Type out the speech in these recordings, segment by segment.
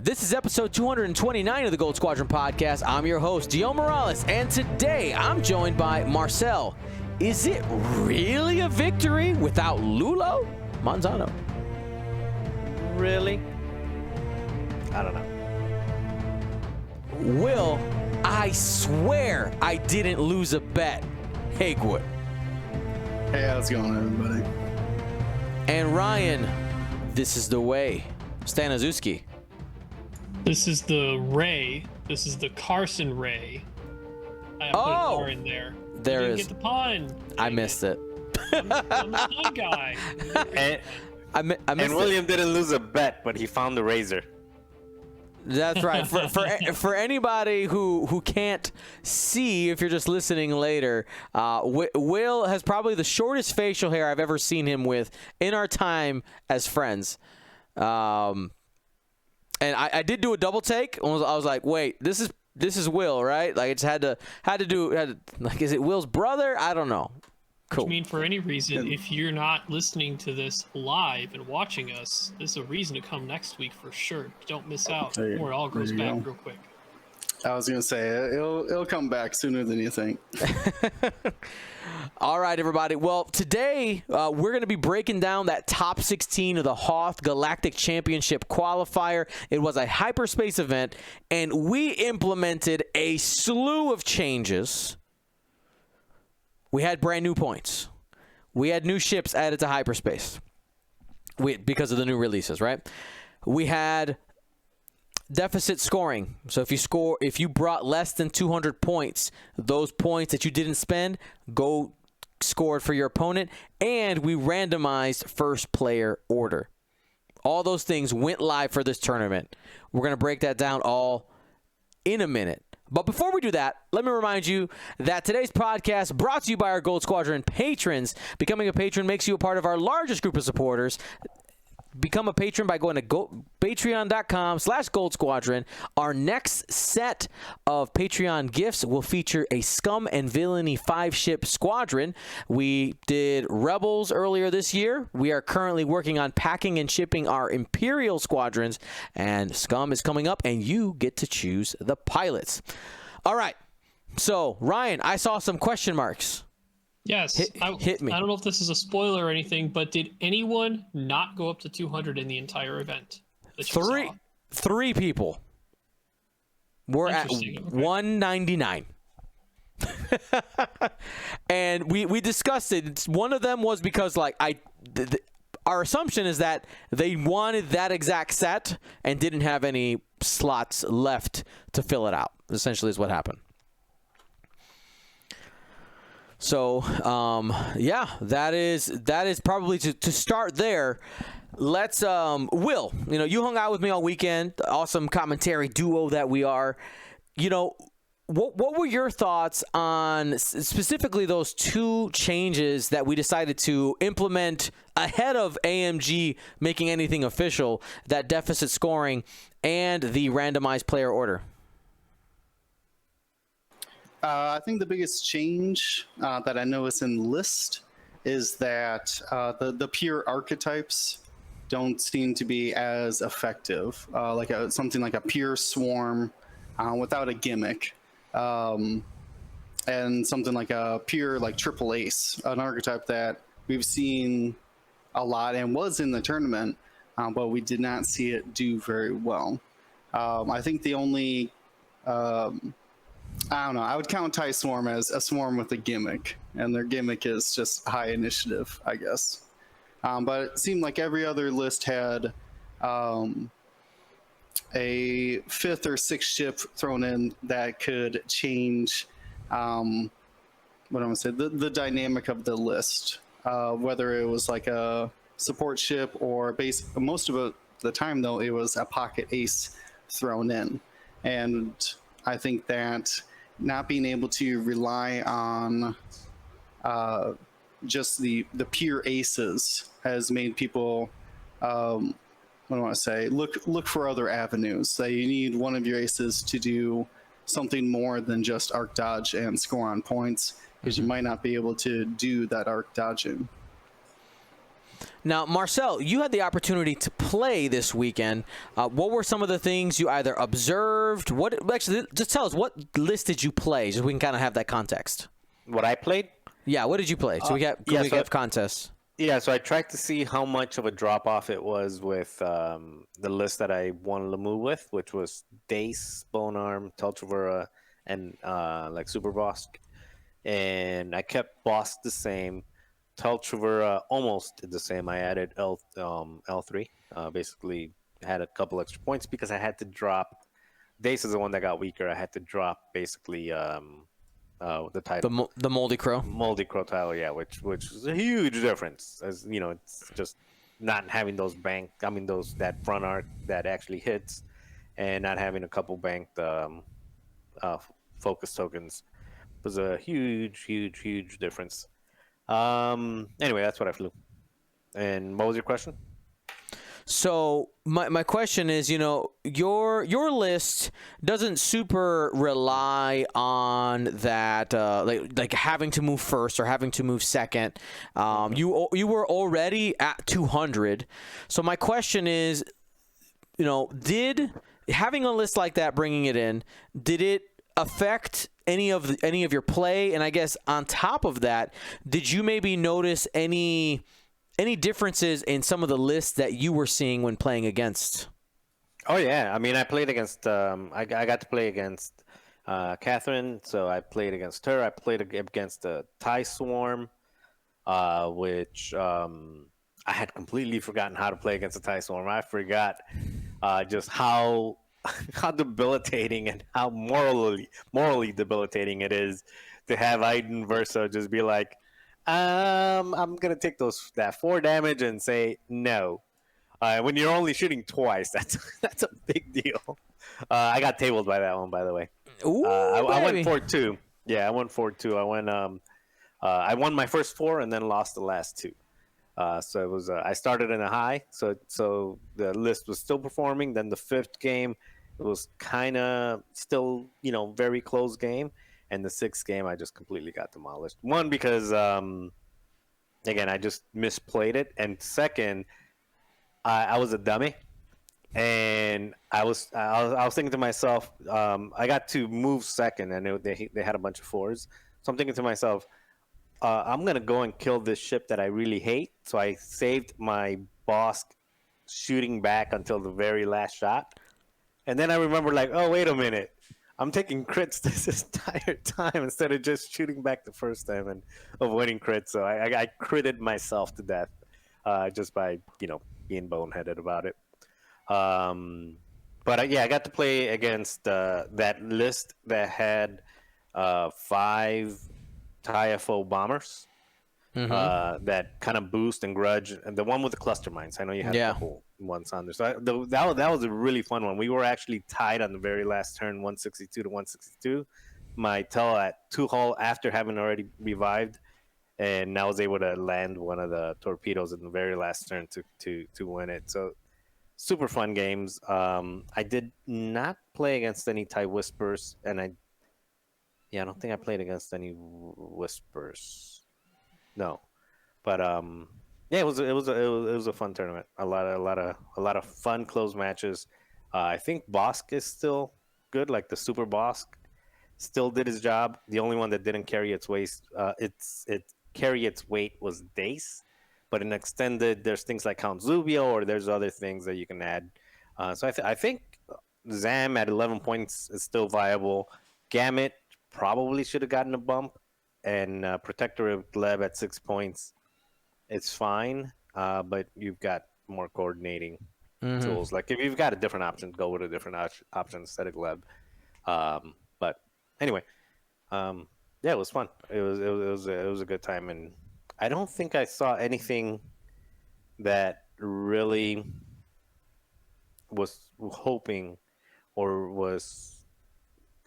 This is episode 229 of the Gold Squadron podcast. I'm your host, Dio Morales, and today I'm joined by Marcel. Is it really a victory without Lulo Manzano? Really? I don't know. Will, I swear I didn't lose a bet. Hagewood. Hey, how's it going, everybody? And Ryan, this is the way. Staniszewski. This is the Ray. This is the Carson Ray. I put an R in there. There you is. Get the pun. I missed it. I'm the pun guy. I missed And William didn't lose a bet, but he found the razor. That's right. For anybody who can't see, if you're just listening later, Will has probably the shortest facial hair I've ever seen him with in our time as friends. And I did do a double take. I was like, wait, this is Will, right? Like, it's had to like, is it Will's brother? I don't know. Cool. I mean, for any reason, if you're not listening to this live and watching us, this is a reason to come next week for sure. Don't miss out, or it all goes back real quick. I was gonna say it'll come back sooner than you think. All right, everybody. Well, today we're going to be breaking down that top 16 of the Hoth Galactic Championship Qualifier. It was a hyperspace event, and we implemented a slew of changes. We had brand new points. We had new ships added to hyperspace because of the new releases, right? We had deficit scoring. So if you brought less than 200 points, those points that you didn't spend go scored for your opponent, and we randomized first player order. All those things went live for this tournament. We're going to break that down all in a minute. But before we do that, let me remind you that today's podcast brought to you by our Gold Squadron patrons. Becoming a patron makes you a part of our largest group of supporters. Become a patron by going to patreon.com/Gold Squadron. Our next set of Patreon gifts will feature a Scum and Villainy 5-ship squadron. We did Rebels earlier this year. We are currently working on packing and shipping our Imperial squadrons, and Scum is coming up, and you get to choose the pilots. All right. So, Ryan, I saw some question marks. Yes. Hit me. I don't know if this is a spoiler or anything, but did anyone not go up to 200 in the entire event? Three people. We're at 199. And we discussed it. One of them was because, like, our assumption is that they wanted that exact set and didn't have any slots left to fill it out, essentially is what happened. So, yeah, that is probably to start there. Let's, Will, you hung out with me all weekend, awesome commentary duo that we are. What were your thoughts on specifically those two changes that we decided to implement ahead of AMG making anything official, that deficit scoring and the randomized player order? I think the biggest change that I noticed in the list is that the pure archetypes don't seem to be as effective. Something like a pure swarm without a gimmick, and something like a pure triple ace, an archetype that we've seen a lot and was in the tournament, but we did not see it do very well. I think the only I don't know. I would count TIE Swarm as a swarm with a gimmick, and their gimmick is just high initiative, I guess. But it seemed like every other list had a 5th or 6th ship thrown in that could change the dynamic of the list. Whether it was like a support ship or most of the time, though, it was a pocket ace thrown in. And I think that not being able to rely on just the pure aces has made people look for other avenues. That you need one of your aces to do something more than just arc dodge and score on points, because you might not be able to do that arc dodging. Now, Marcel, you had the opportunity to play this weekend. What were some of the things you either observed? Actually, just tell us, what list did you play, so we can kind of have that context. What I played? Yeah, what did you play? So we have contests. Yeah, so I tried to see how much of a drop off it was with the list that I wanted to move with, which was Dace, Bonearm, Teltravura, and like Super Bosk. And I kept Bosk the same. Teltravura almost the same. I added L3. Basically had a couple extra points because I had to drop. Dace is the one that got weaker. I had to drop basically the title. The Moldy Crow. Moldy Crow title, yeah, which is a huge difference. As you know, it's just not having those that front arc that actually hits, and not having a couple banked focus tokens was a huge difference. Anyway, that's what I flew. And what was your question? So my question is, your list doesn't super rely on that, like having to move first or having to move second. You were already at 200. So my question is, did having a list like that, bringing it in, did it affect any of your play? And I guess on top of that, did you maybe notice any differences in some of the lists that you were seeing when playing against? Oh yeah, I mean, I played against. I got to play against Catherine, so I played against her. I played against the TIE Swarm, which I had completely forgotten how to play against the TIE Swarm. I forgot just how debilitating and how morally debilitating it is to have Iden Versa just be like, I'm gonna take that 4 damage and say no. When you're only shooting twice, that's a big deal. I got tabled by that one, by the way. Ooh, I went 4-2. Yeah, I went 4-2. I won my first 4 and then lost the last 2. So it was I started in a high, so the list was still performing. Then the 5th game, it was kind of still very close game, and the 6th game I just completely got demolished. One, because again, I just misplayed it, and second, I was a dummy, and I was thinking to myself, I got to move second, and they had a bunch of 4s, so I'm thinking to myself, I'm gonna go and kill this ship that I really hate. So I saved my Bosk shooting back until the very last shot, and then I remember, like, oh, wait a minute, I'm taking crits this entire time instead of just shooting back the first time and avoiding crits. So I critted myself to death just by being boneheaded about it. But yeah, I got to play against that list that had 5 TIE-FO bombers that kind of boost and grudge, and the one with the cluster mines. I know you had a couple ones on there. So that was a really fun one. We were actually tied on the very last turn, 162 to 162. My Tel at 2 hull after having already revived, and I was able to land one of the torpedoes in the very last turn to win it. So super fun games. I did not play against any TIE Whispers, and I don't think I played against any Whispers. No, but yeah, it was a fun tournament. A lot of fun close matches. I think Bosk is still good. Like the Super Bosk still did his job. The only one that didn't carry its weight, was Dace. But in extended, there's things like Count Zubio, or there's other things that you can add. So I think Zam at 11 points is still viable. Gamut probably should have gotten a bump, and Protector of Gleb at 6 points, it's fine, but you've got more coordinating tools. Like if you've got a different option, go with a different option instead of Gleb. But anyway, yeah, it was fun. It was a good time, and I don't think I saw anything that really was hoping or was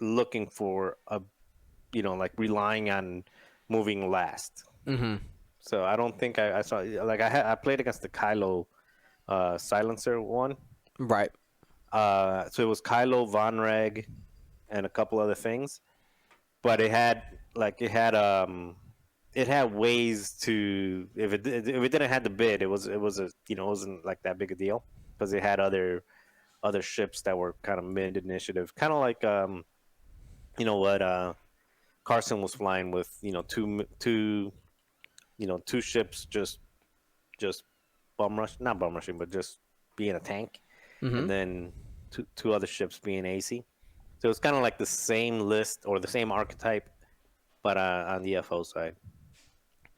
looking for like relying on moving last. So I don't think I saw, like, I played against the Kylo silencer one, right? So it was Kylo, Vonreg, and a couple other things, but it had it had ways to if it didn't have the bid, it was a it wasn't like that big a deal because it had other ships that were kind of mid initiative, kind of like what Carson was flying with, two ships just bum rush, not bum rushing, but just being a tank, and then two other ships being AC. So it's kind of like the same list or the same archetype, but on the FO side.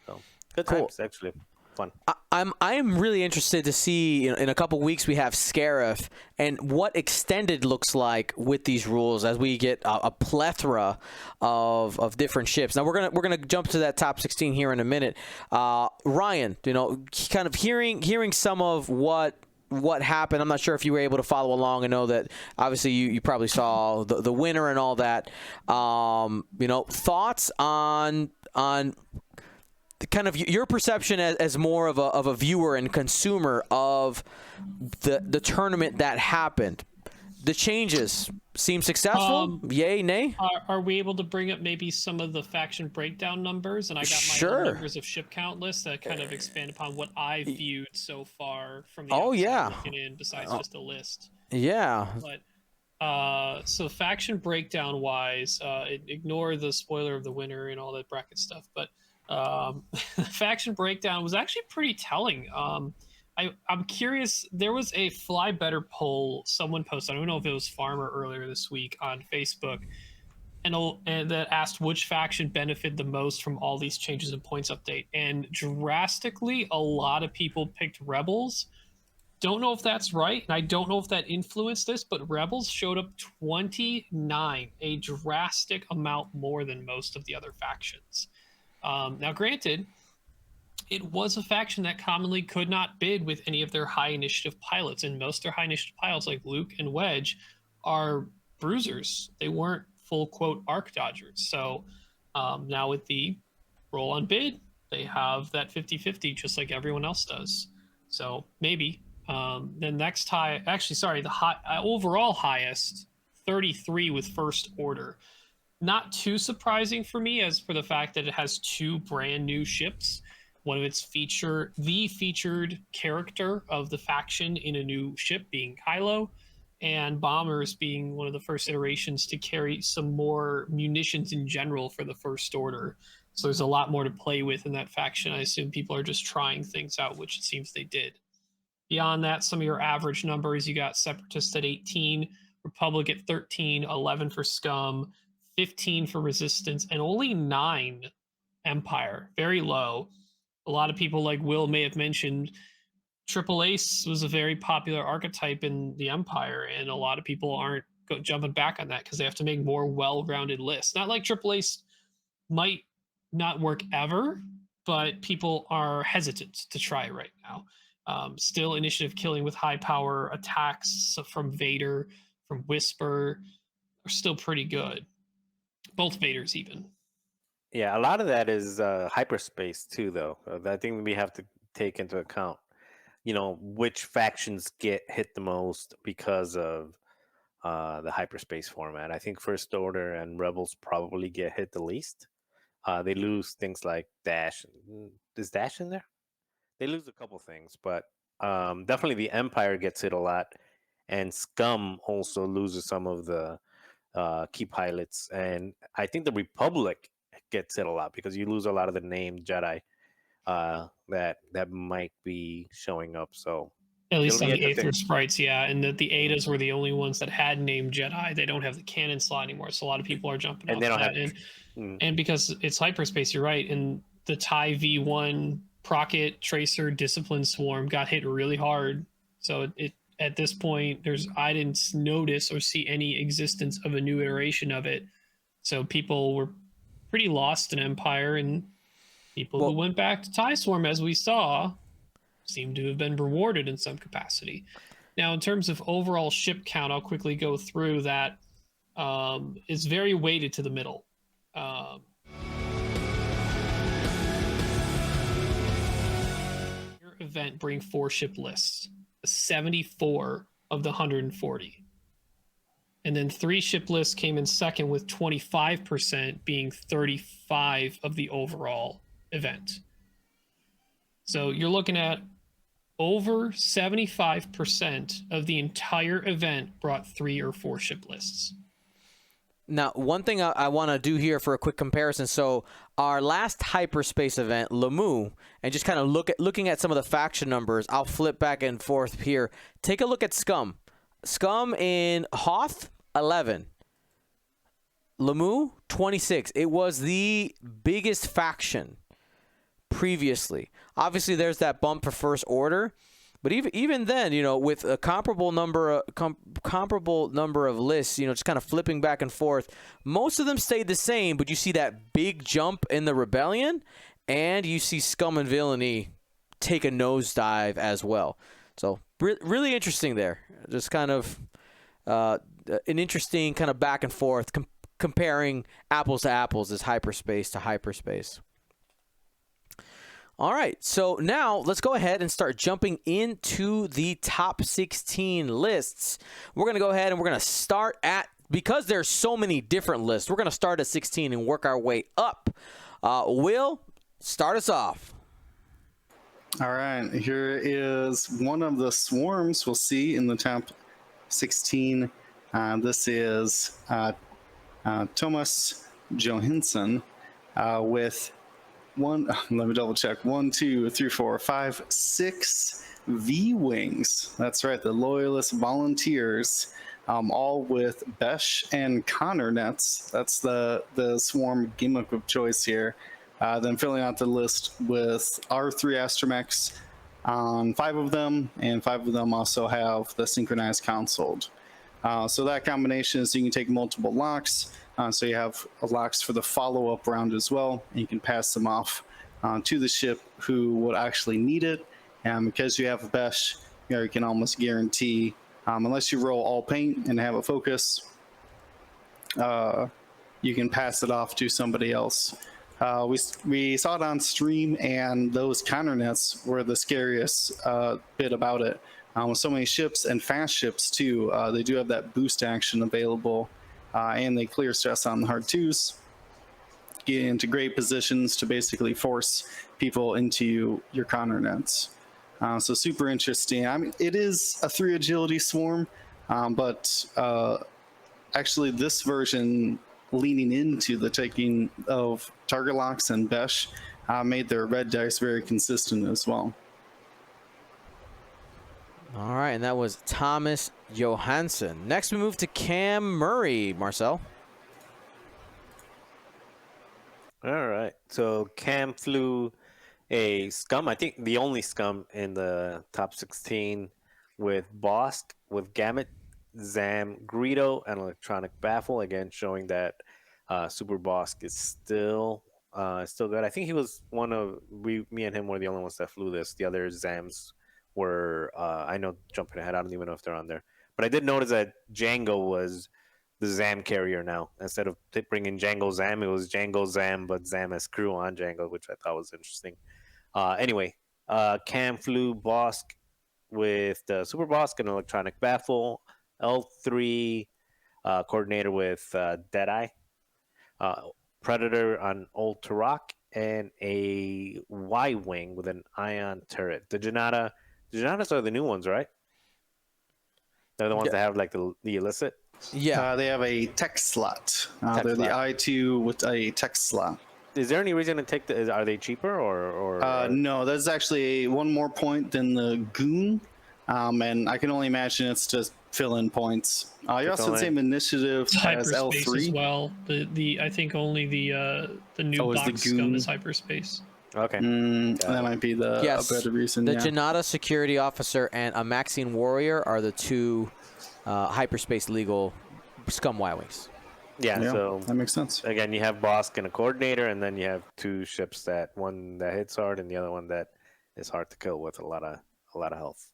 So good Cool. times, actually, fun. I'm really interested to see in a couple weeks we have Scarif and what extended looks like with these rules as we get a plethora of different ships. Now we're gonna jump to that top 16 here in a minute. Ryan, kind of hearing some of what happened. I'm not sure if you were able to follow along. I know that obviously you probably saw the winner and all that. Thoughts on kind of your perception as more of a viewer and consumer of the tournament that happened. The changes seem successful. Yay, nay? Are we able to bring up maybe some of the faction breakdown numbers? And I got my own numbers of ship count list that kind of expand upon what I've viewed so far from the outside looking in, besides just a list. Yeah. But so faction breakdown wise, ignore the spoiler of the winner and all that bracket stuff, but faction breakdown was actually pretty telling. I'm curious. There was a Fly Better poll someone posted. I don't know if it was Farmer earlier this week on Facebook, and that asked which faction benefited the most from all these changes in points update. And drastically, a lot of people picked Rebels. Don't know if that's right, and I don't know if that influenced this, but Rebels showed up 29, a drastic amount more than most of the other factions. Now, granted, it was a faction that commonly could not bid with any of their high initiative pilots, and most of their high initiative pilots, like Luke and Wedge, are bruisers. They weren't full quote arc dodgers. So now with the roll on bid, they have that 50-50 just like everyone else does. So maybe the next overall highest 33 with First Order. Not too surprising for me, as for the fact that it has two brand new ships. One of its featured character of the faction in a new ship being Kylo, and bombers being one of the first iterations to carry some more munitions in general for the First Order. So there's a lot more to play with in that faction. I assume people are just trying things out, which it seems they did. Beyond that, some of your average numbers, you got Separatists at 18, Republic at 13, 11 for Scum, 15 for Resistance, and only 9 Empire. Very low. A lot of people, like Will may have mentioned, Triple Ace was a very popular archetype in the Empire, and a lot of people aren't jumping back on that because they have to make more well-rounded lists. Not like Triple Ace might not work ever, but people are hesitant to try right now. Still, initiative killing with high power attacks from Vader, from Whisper, are still pretty good. Both Vaders, even. Yeah, a lot of that is hyperspace too, though. I think we have to take into account, which factions get hit the most because of the hyperspace format. I think First Order and Rebels probably get hit the least. They lose things like Dash. Is Dash in there? They lose a couple things, but definitely the Empire gets hit a lot, and Scum also loses some of the key pilots, and I think the Republic gets hit a lot because you lose a lot of the named Jedi that might be showing up. So at least on the Aether sprites, yeah, and that the Adas were the only ones that had named Jedi. They don't have the canon slot anymore, so a lot of people are jumping off that. And because it's hyperspace, you're right. And the TIE V1 Procket Tracer Discipline Swarm got hit really hard. So it at this point, I didn't notice or see any existence of a new iteration of it. So people were pretty lost in Empire, and people who went back to TIE Swarm, as we saw, seem to have been rewarded in some capacity. Now, in terms of overall ship count, I'll quickly go through that. It's very weighted to the middle. Your event bring 4 ship lists, 74 of the 140. And then 3 ship lists came in second with 25% being 35 of the overall event. So you're looking at over 75% of the entire event brought 3 or 4 ship lists. Now, one thing I want to do here for a quick comparison. So our last hyperspace event, Lamu, and just kind of looking at some of the faction numbers, I'll flip back and forth here. Take a look at Scum. Scum in Hoth, 11. Lamu, 26. It was the biggest faction previously. Obviously, there's that bump for First Order. But even then, you know, with a comparable number of lists, you know, just kind of flipping back and forth, most of them stayed the same. But you see that big jump in the Rebellion, and you see Scum and Villainy take a nosedive as well. So really interesting there. Just kind of an interesting kind of back and forth comparing apples to apples, as hyperspace to hyperspace. All right, so now let's go ahead and start jumping into the top 16 lists. We're going to go ahead and we're going to start at, because there's so many different lists, we're going to start at 16 and work our way up. Will, start us off. All right, here is one of the swarms we'll see in the top 16. This is Thomas Johansson with let me double check. 1, 2, 3, 4, 5, 6 V-Wings. That's right, the Loyalist Volunteers, all with Besh and Connor nets. That's the swarm gimmick of choice here. Then filling out the list with our 3 astromechs on 5 of them, and 5 of them also have the synchronized console. So that combination is you can take multiple locks. So you have locks for the follow-up round as well, and you can pass them off to the ship who would actually need it. And because you have a Besh, you can almost guarantee, unless you roll all paint and have a focus, you can pass it off to somebody else. We saw it on stream, and those counter nets were the scariest bit about it. With so many ships and fast ships too, they do have that boost action available. And they clear stress on the hard 2s, get into great positions to basically force people into your counter nets. So super interesting. I mean, it is a 3 agility swarm, but actually this version leaning into the taking of target locks and Besh made their red dice very consistent as well. All right, and that was Thomas Johansson. Next, we move to Cam Murray. Marcel. All right. So Cam flew a Scum, I think the only Scum in the top 16, with Bosk, with Gamut, Zam, Greedo, and Electronic Baffle. Again, showing that Super Bosk is still good. I think he was one of me and him were the only ones that flew this. The other Zams were I know, jumping ahead, I don't even know if they're on there, but I did notice that Django was the Zam carrier now. Instead of bringing Django Zam, it was Django Zam, but Zam as crew on Django, which I thought was interesting. Anyway, Cam flew Bosk with the Super Bosk and Electronic Baffle, L3 coordinator with Deadeye, Predator on Old Turok, and a Y-Wing with an ion turret. The Janatas are the new ones, right? They're the ones that have like the illicit. Yeah, they have a tech slot. They're the I2 with a tech slot. Is there any reason to take are they cheaper or? No, that's actually one more point than the Goon, and I can only imagine it's to fill in points. You also have the same initiative as Hyperspace L3 as well. The I think only the new box Scum is hyperspace. Okay, that might be a better reason. The Janata security officer and a Maxine warrior are the 2 hyperspace legal Scum Y-Wings. Yeah, so that makes sense. Again, you have Bosk and a coordinator, and then you have 2 ships one that hits hard and the other one that is hard to kill with a lot of health.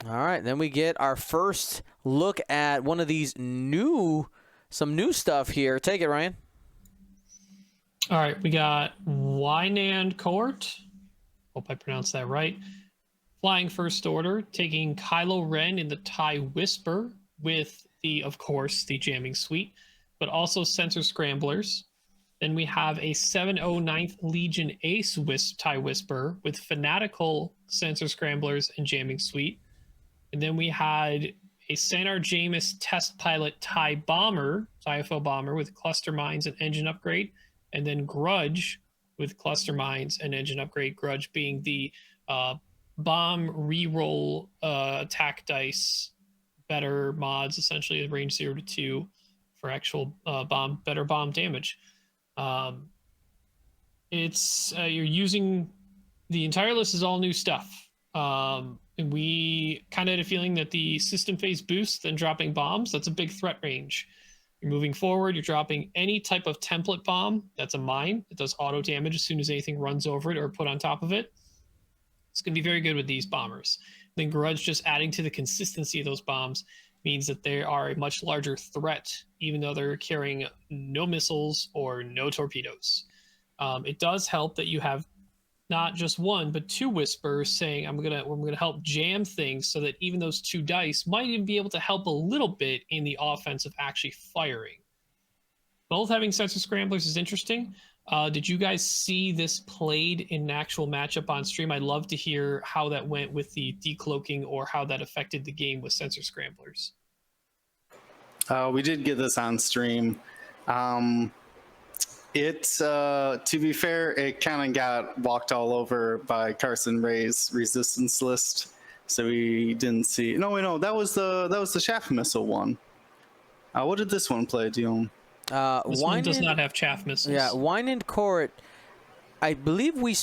All right, then we get our first look at one of these some new stuff here. Take it, Ryan. All right, we got Wynand Court. Hope I pronounced that right. Flying First Order, taking Kylo Ren in the TIE Whisper with of course, the jamming suite. but also sensor scramblers. Then we have a 709th Legion Ace TIE Whisperer with fanatical sensor scramblers and jamming suite. And then we had a Sanar Jameis test pilot TIE Bomber, TIE-FO bomber with cluster mines and engine upgrade. And then Grudge with cluster mines and engine upgrade. Grudge being the bomb reroll attack dice, better mods, essentially range 0 to 2 for actual better bomb damage. It's you're using the entire list is all new stuff. And we kind of had a feeling that the system phase boost and dropping bombs, that's a big threat range. You're moving forward, you're dropping any type of template bomb. That's a mine. It does auto damage as soon as anything runs over it or put on top of it. It's going to be very good with these bombers. Then Grudge just adding to the consistency of those bombs means that they are a much larger threat, even though they're carrying no missiles or no torpedoes. It does help that you have not just one, but two Whispers saying, I'm gonna help jam things so that even those two dice might even be able to help a little bit in the offense of actually firing. Both having sensor scramblers is interesting. Did you guys see this played in an actual matchup on stream? I'd love to hear how that went with the decloaking or how that affected the game with sensor scramblers. We did get this on stream. To be fair, it kind of got walked all over by Carson Ray's resistance list, so we didn't see. No, that was the chaff missile one. What did this one play, Dion? This one does not have chaff missiles. Yeah, Wine and Court. I believe we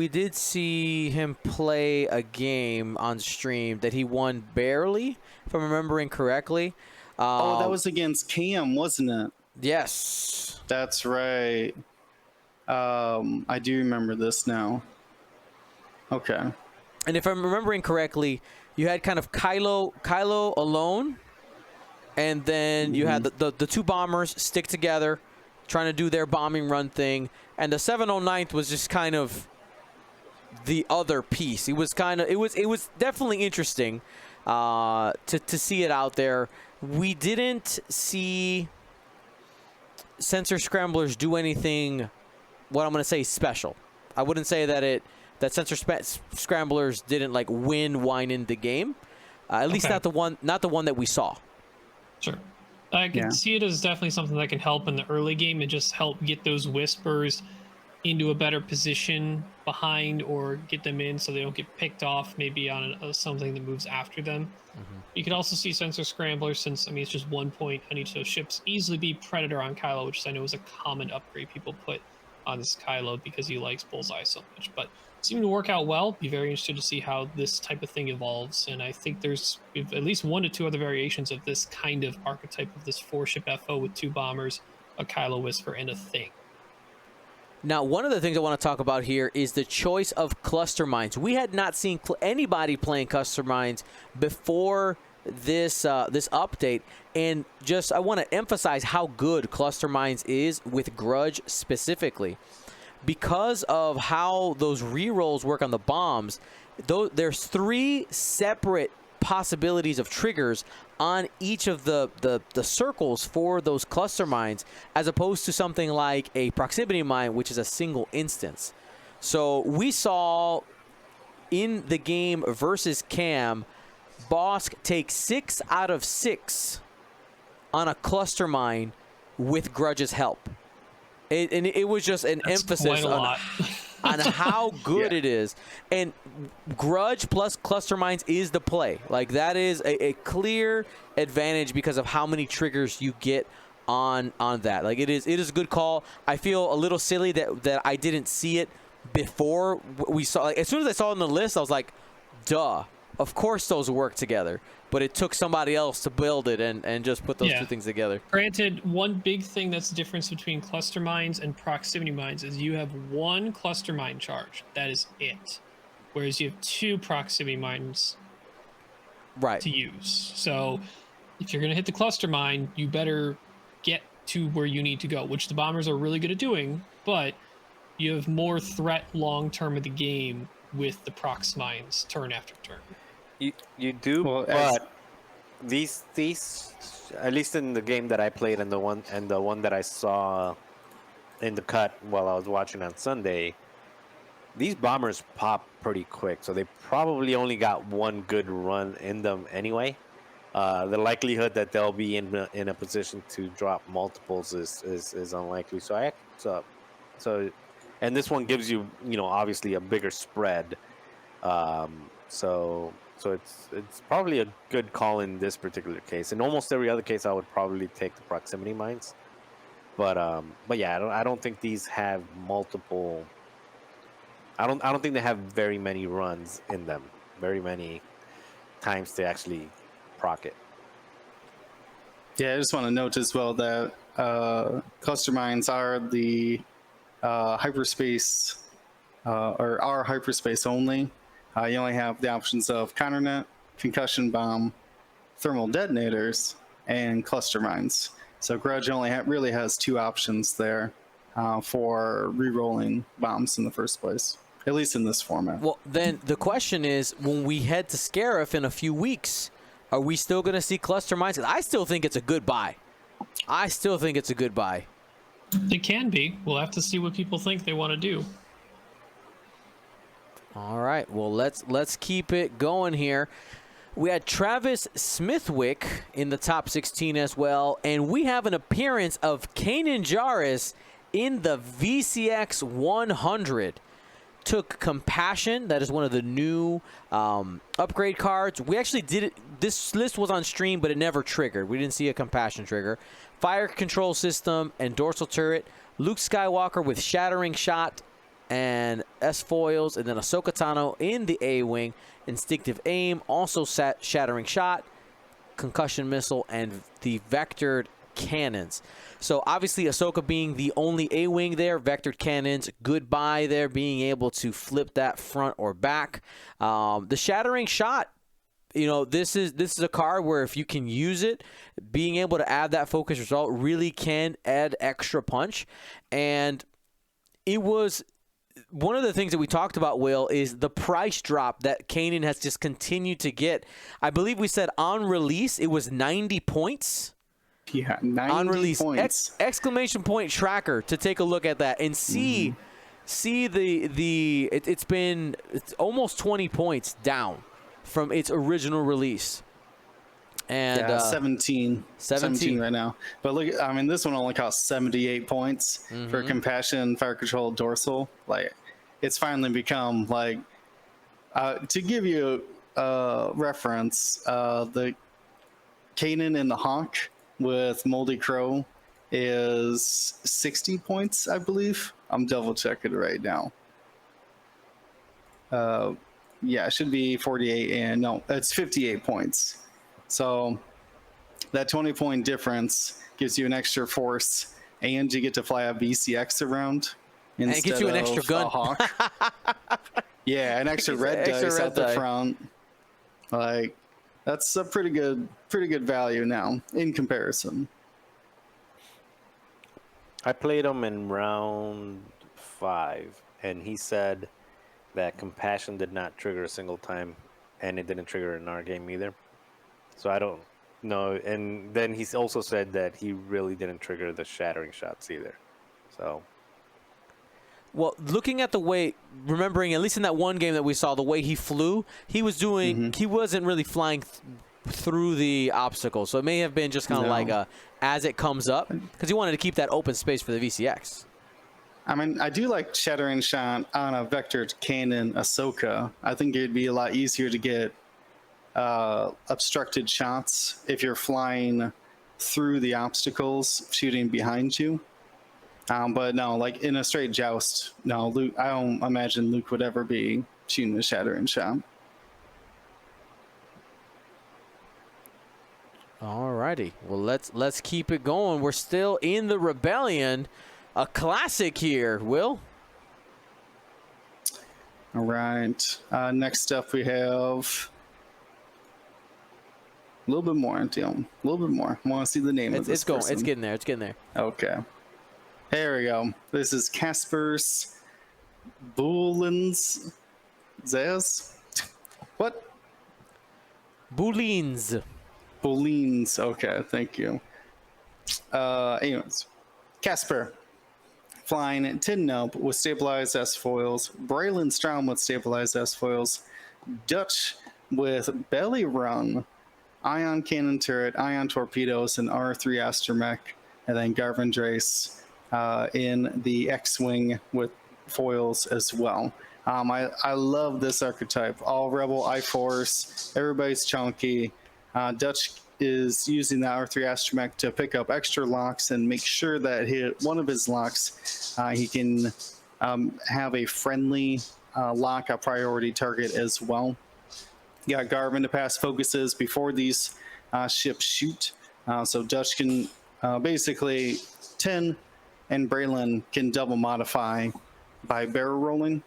did see him play a game on stream that he won barely, if I'm remembering correctly. That was against Cam, wasn't it? Yes. That's right. I do remember this now. Okay. And if I'm remembering correctly, you had kind of Kylo alone, and then you had the two bombers stick together, trying to do their bombing run thing, and the 709th was just kind of the other piece. It was definitely interesting to see it out there. We didn't see sensor scramblers do anything, what I'm going to say, special. I wouldn't say that sensor scramblers didn't like win Wine in the game. At least not the one that we saw. Sure. I can see it as definitely something that can help in the early game and just help get those Whispers into a better position behind or get them in so they don't get picked off maybe on something that moves after them. You could also see sensor scramblers, since it's just 1 point on each of those ships, easily be Predator on Kylo, which I know is a common upgrade people put on this Kylo because he likes Bullseye so much. But it seemed to work out well. Be very interested to see how this type of thing evolves. And I think there's at least 1 to 2 other variations of this kind of archetype of this 4-ship FO with 2 bombers, a Kylo Whisper, and a thing. Now, one of the things I want to talk about here is the choice of cluster mines. We had not seen anybody playing cluster mines before this update, and just I want to emphasize how good cluster mines is with Grudge specifically, because of how those rerolls work on the bombs. There's 3 separate possibilities of triggers on each of the circles for those cluster mines, as opposed to something like a proximity mine, which is a single instance. So we saw in the game versus Cam, Bosk take 6 out of 6 on a cluster mine with Grudge's help. It was just an emphasis on how good it is. And Grudge plus cluster mines is the play. Like, that is a clear advantage because of how many triggers you get on that. Like, it is a good call. I feel a little silly that I didn't see it before we saw. Like, as soon as I saw it on the list, I was like, duh. Of course those work together. But it took somebody else to build it and just put those two things together. Granted, one big thing that's the difference between cluster mines and proximity mines is you have 1 cluster mine charge. That is it. Whereas you have 2 proximity mines to use. So if you're going to hit the cluster mine, you better get to where you need to go, which the bombers are really good at doing, but you have more threat long-term of the game with the prox mines turn after turn. You do, these at least in the game that I played and the one that I saw in the cut while I was watching on Sunday, these bombers pop pretty quick, so they probably only got one good run in them anyway. The likelihood that they'll be in a position to drop multiples is unlikely. So, and this one gives you obviously a bigger spread. So it's probably a good call in this particular case. In almost every other case, I would probably take the proximity mines. But yeah, I don't think these have multiple. I don't think they have very many runs in them. Very many times to actually proc it. Yeah, I just want to note as well that cluster mines are the hyperspace or are hyperspace only. You only have the options of counternet, concussion bomb, thermal detonators, and cluster mines. So Grudge only really has two options there for re-rolling bombs in the first place, at least in this format. Well, then the question is, when we head to Scarif in a few weeks, are we still going to see cluster mines? I still think it's a good buy. I still think it's a good buy. It can be. We'll have to see what people think they want to do. All right. Well, let's keep it going here. We had Travis Smithwick in the top 16 as well, and we have an appearance of Kanan Jarrus in the VCX 100. Took Compassion. That is one of the new upgrade cards. We actually did it. This list was on stream, but it never triggered. We didn't see a Compassion trigger. Fire control system and dorsal turret. Luke Skywalker with Shattering Shot and S-foils, and then Ahsoka Tano in the A-wing. Instinctive aim, also Shattering Shot, concussion missile, and the vectored cannons. So obviously Ahsoka being the only A-wing there, vectored cannons, goodbye there, being able to flip that front or back. The Shattering Shot, this is a card where if you can use it, being able to add that focus result really can add extra punch. And it was one of the things that we talked about, Will, is the price drop that Kanan has just continued to get. I believe we said on release it was 90 points. Yeah, 90 on release points. Exclamation point tracker to take a look at that and see it's almost 20 points down from its original release. And yeah, 17 right now. But look, I mean, this one only costs 78 points for Compassion, Fire Control, Dorsal. Like, it's finally become like, to give you a reference, the Kanan and the Hawk with Moldy Crow is 60 points, I believe. I'm double checking it right now. Yeah, it should be 48, and no, it's 58 points. So that 20-point difference gives you an extra force, and you get to fly a VCX around instead and it gets you an extra gun. A Hawk. Yeah, an extra red dice at the front. Like, that's a pretty good value now in comparison. I played him in round 5, and he said that Compassion did not trigger a single time, and it didn't trigger in our game either. So I don't know. And then he also said that he really didn't trigger the Shattering Shots either. So, well, looking at the way, remembering at least in that one game that we saw, the way he flew, he was doing, he wasn't really flying through the obstacle. So it may have been just kind of like a as it comes up, because he wanted to keep that open space for the VCX. I mean, I do like Shattering Shot on a vectored cannon Ahsoka. I think it'd be a lot easier to get obstructed shots if you're flying through the obstacles, shooting behind you. But no, like in a straight joust, no, Luke. I don't imagine Luke would ever be shooting a Shattering Shot. Alrighty, well let's keep it going. We're still in the Rebellion, a classic here. Will. All right. Next up, we have a little bit more, Dion. A little bit more. I want to see the name of this person. It's getting there. It's getting there. Okay. There we go. This is Casper's Boolins Zaz. What? Boolins. Boleens. Okay, thank you. Anyways, Casper. Flying Tin Nub with stabilized S foils, Braylon Strom with stabilized S foils, Dutch with Belly Run, Ion Cannon Turret, Ion Torpedoes, and R3 Astromech, and then Garvin Drace in the X-Wing with foils as well. I love this archetype. All Rebel I-Force, everybody's chunky. Dutch is using the R3 Astromech to pick up extra locks and make sure that one of his locks, he can have a friendly lock, a priority target as well. You got Garvin to pass focuses before these ships shoot. So Dutch can basically, Tin and Braylon can double modify by barrel rolling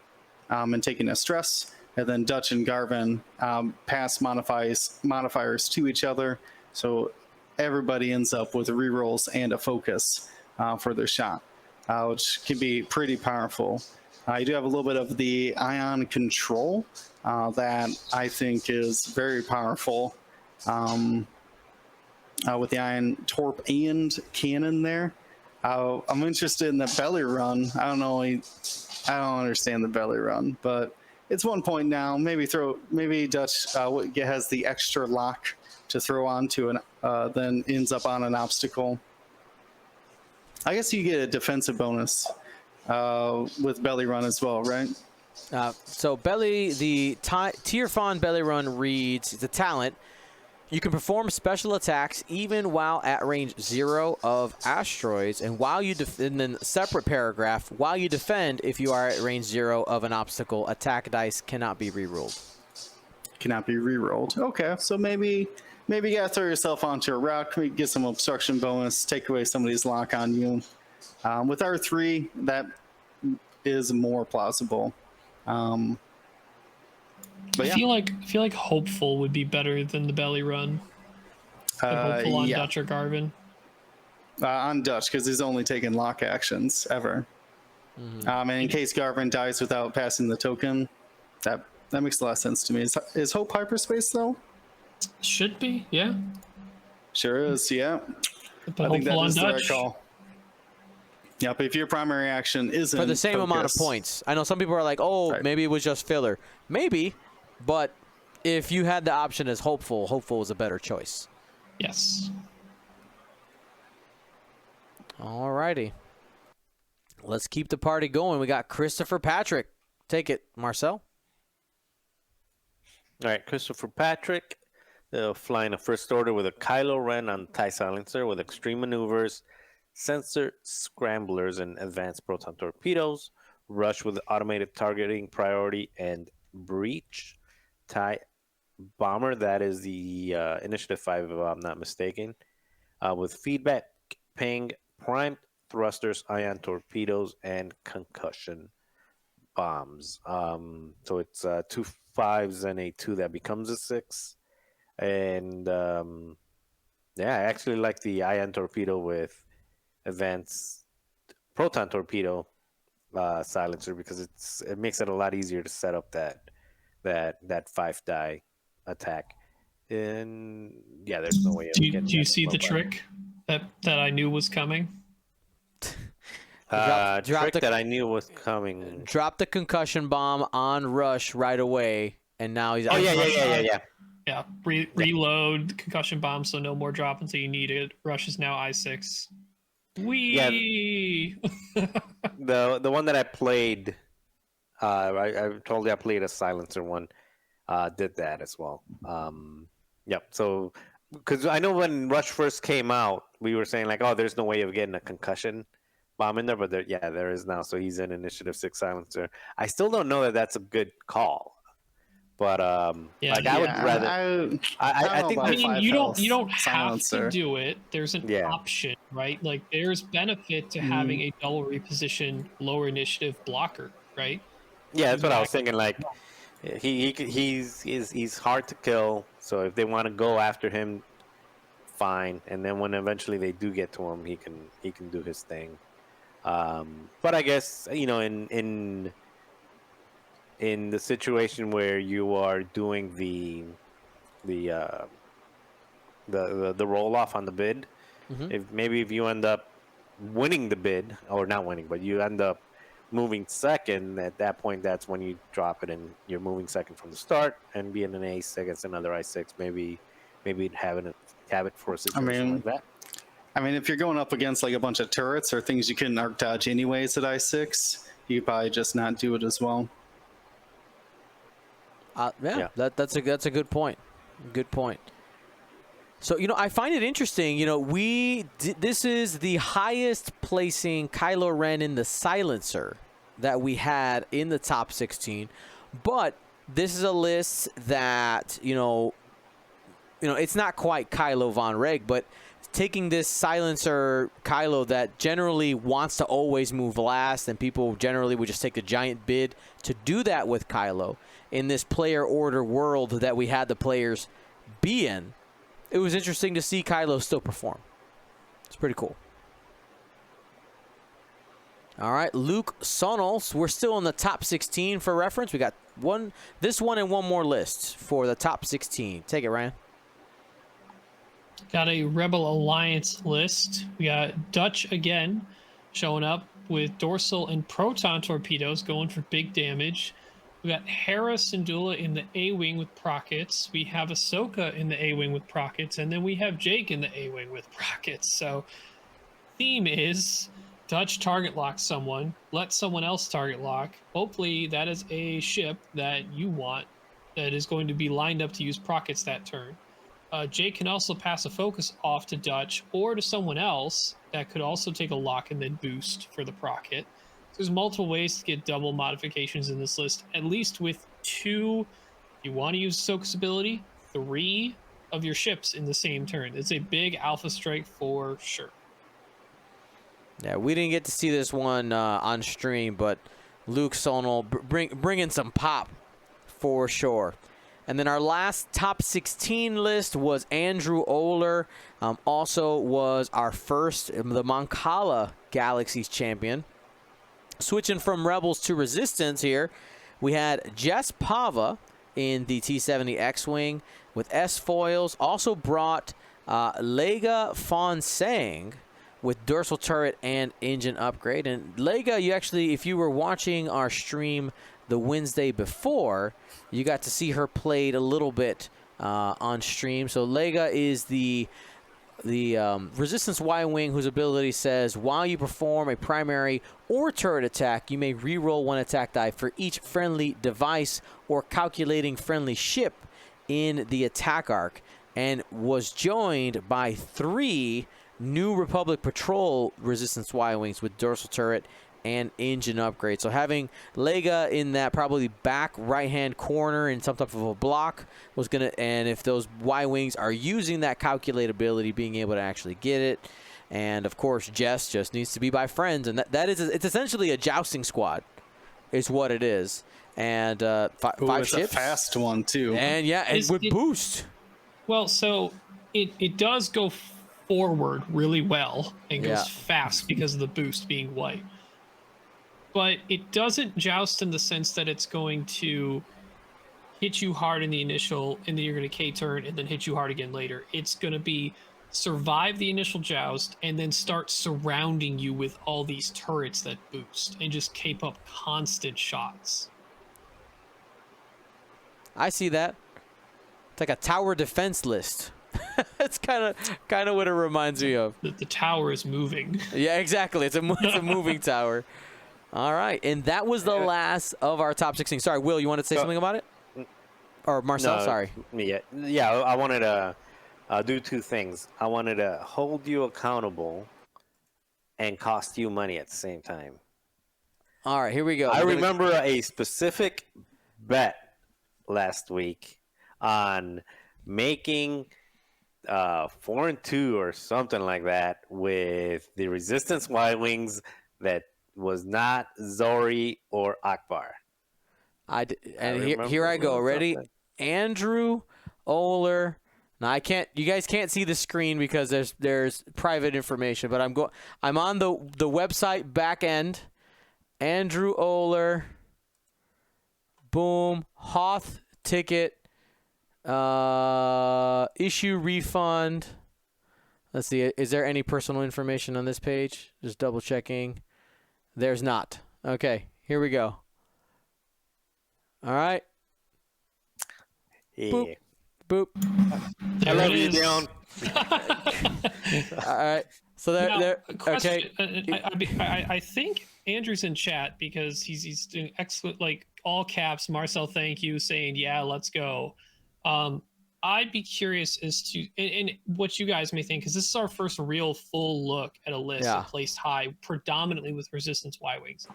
and taking a stress. And then Dutch and Garvin pass modifiers to each other. So everybody ends up with rerolls and a focus for their shot, which can be pretty powerful. You do have a little bit of the ion control that I think is very powerful with the ion torp and cannon there. I'm interested in the belly run. I don't understand the belly run, but it's 1 point now. Maybe Dutch has the extra lock to throw onto an then ends up on an obstacle. I guess you get a defensive bonus with belly run as well, right? So the Tier Fawn Belly Run reads, it's a talent. You can perform special attacks even while at range 0 of asteroids, and while you and then separate paragraph, while you defend, if you are at range 0 of an obstacle, attack dice cannot be rerolled. Cannot be rerolled. Okay, so maybe you gotta throw yourself onto a rock, maybe get some obstruction bonus, take away somebody's lock on you. With R3, that is more plausible. But I feel like hopeful would be better than the belly run. Hopeful on Dutch or Garvin. On Dutch, because he's only taken lock actions ever. Mm-hmm. And in case Garvin dies without passing the token, that makes a lot of sense to me. Is Hope hyperspace though? Should be, yeah. Sure is, yeah. But I think that is the right call. Yeah, but if your primary action isn't for the same amount of points. I know some people are like, oh, right, maybe it was just filler. Maybe, but if you had the option as hopeful was a better choice. Yes. All righty. Let's keep the party going. We got Christopher Patrick. Take it, Marcel. All right, Christopher Patrick, flying a first order with a Kylo Ren on TIE Silencer with extreme maneuvers, sensor scramblers, and advanced proton torpedoes, rush with automated targeting priority and breach, TIE bomber, that is the Initiative 5 if I'm not mistaken, with feedback, ping, primed thrusters, ion torpedoes, and concussion bombs. So it's 2 5s and a 2 that becomes a 6. And yeah, I actually like the ion torpedo with advanced proton torpedo silencer because it makes it a lot easier to set up that 5 die attack. And yeah, there's no way. Do you see the trick that I knew was coming? That I knew was coming. Drop the concussion bomb on Rush right away, and now he's. Oh yeah. Yeah, reload the concussion bomb, so no more drop until you need it. Rush is now I6. Wee. Yeah. the one that I played, I told you I played a silencer one. Did that as well. Yep. So, because I know when Rush first came out, we were saying like, oh, there's no way of getting a concussion bomb in there, but there is now. So he's in Initiative 6 silencer. I still don't know that that's a good call. But I would rather. I think. I mean, you don't have to do it. There's an option, right? Like there's benefit to having a double reposition, lower initiative blocker, right? Yeah, that's what I was thinking. Like he's hard to kill. So if they want to go after him, fine. And then when eventually they do get to him, he can do his thing. But I guess in the situation where you are doing the the roll off on the bid. If you end up winning the bid, or not winning, but you end up moving second, at that point, that's when you drop it and you're moving second from the start and being an ace against another I6. Maybe have it for a situation like that. I mean, if you're going up against like a bunch of turrets or things you couldn't arc dodge anyways at I6, you probably just not do it as well. That's a good point. Good point. So, I find it interesting. This is the highest placing Kylo Ren in the silencer that we had in the top 16. But this is a list that, it's not quite Kylo Von Reg, but taking this silencer Kylo that generally wants to always move last, and people generally would just take a giant bid to do that with Kylo in this player order world that we had the players be in. It was interesting to see Kylo still perform. It's pretty cool. All right, Luke Sonols. We're still in the top 16 for reference. We got this one and one more list for the top 16. Take it, Ryan. Got a Rebel Alliance list. We got Dutch again showing up with dorsal and proton torpedoes going for big damage. We got Hera Syndulla in the A-Wing with Prockets. We have Ahsoka in the A-Wing with Prockets. And then we have Jake in the A-Wing with Prockets. So theme is Dutch target lock someone. Let someone else target lock. Hopefully that is a ship that you want that is going to be lined up to use Prockets that turn. Jake can also pass a focus off to Dutch or to someone else that could also take a lock and then boost for the Procket. There's multiple ways to get double modifications in this list, at least with 2, if you want to use Ahsoka's ability, 3 of your ships in the same turn. It's a big alpha strike for sure. Yeah, we didn't get to see this one on stream, but Luke Sonal bringing some pop for sure. And then our last top 16 list was Andrew Oler. Also was our first, the Mancala Galaxies champion. Switching from Rebels to Resistance here, we had Jess Pava in the T-70 X-Wing with S-foils. Also brought Lega Fonsang with dorsal turret and engine upgrade. And Lega, you actually, if you were watching our stream the Wednesday before, you got to see her played a little bit on stream. So Lega is the Resistance Y-Wing whose ability says, while you perform a primary or turret attack, you may re-roll 1 attack die for each friendly device or calculating friendly ship in the attack arc, and was joined by 3 New Republic Patrol Resistance Y-Wings with dorsal turret and engine upgrade. So having Lega in that probably back right-hand corner in some type of a block was going to, and if those Y-Wings are using that calculate ability, being able to actually get it. And of course, Jess just needs to be by friends, and it's essentially a jousting squad is what it is. And 5 it's ships. A fast one too. And yeah, and with boost. Well, so it does go forward really well and goes fast because of the boost being white. But it doesn't joust in the sense that it's going to hit you hard in the initial, and then you're going to K-turn and then hit you hard again later. It's going to be survive the initial joust and then start surrounding you with all these turrets that boost and just cape up constant shots. I see that. It's like a tower defense list. It's kind of what it reminds me of. The tower is moving. Yeah, exactly. It's a moving tower. All right, and that was the last of our top 16. Sorry, Will, you want to say something about it? Or Marcel, sorry. Yeah, I wanted to do 2 things. I wanted to hold you accountable and cost you money at the same time. All right, here we go. I remember a specific bet last week on making 4-2 or something like that with the Resistance Y-Wings that was not Zori or Akbar. Here I go. Ready? Andrew Oler. Now you guys can't see the screen because there's private information, but I'm on the website back end. Andrew Oler. Boom. Hoth ticket. Issue refund. Let's see. Is there any personal information on this page? Just double checking. There's not. Okay, here we go. All right. Yeah. Boop. Boop. I love you, Dion. All right. So there. Question, Okay. I think Andrew's in chat because he's doing excellent, like all caps. Marcel, thank you, saying yeah, let's go. I'd be curious as to and what you guys may think, because this is our first real full look at a list that placed high, predominantly with Resistance Y-Wings.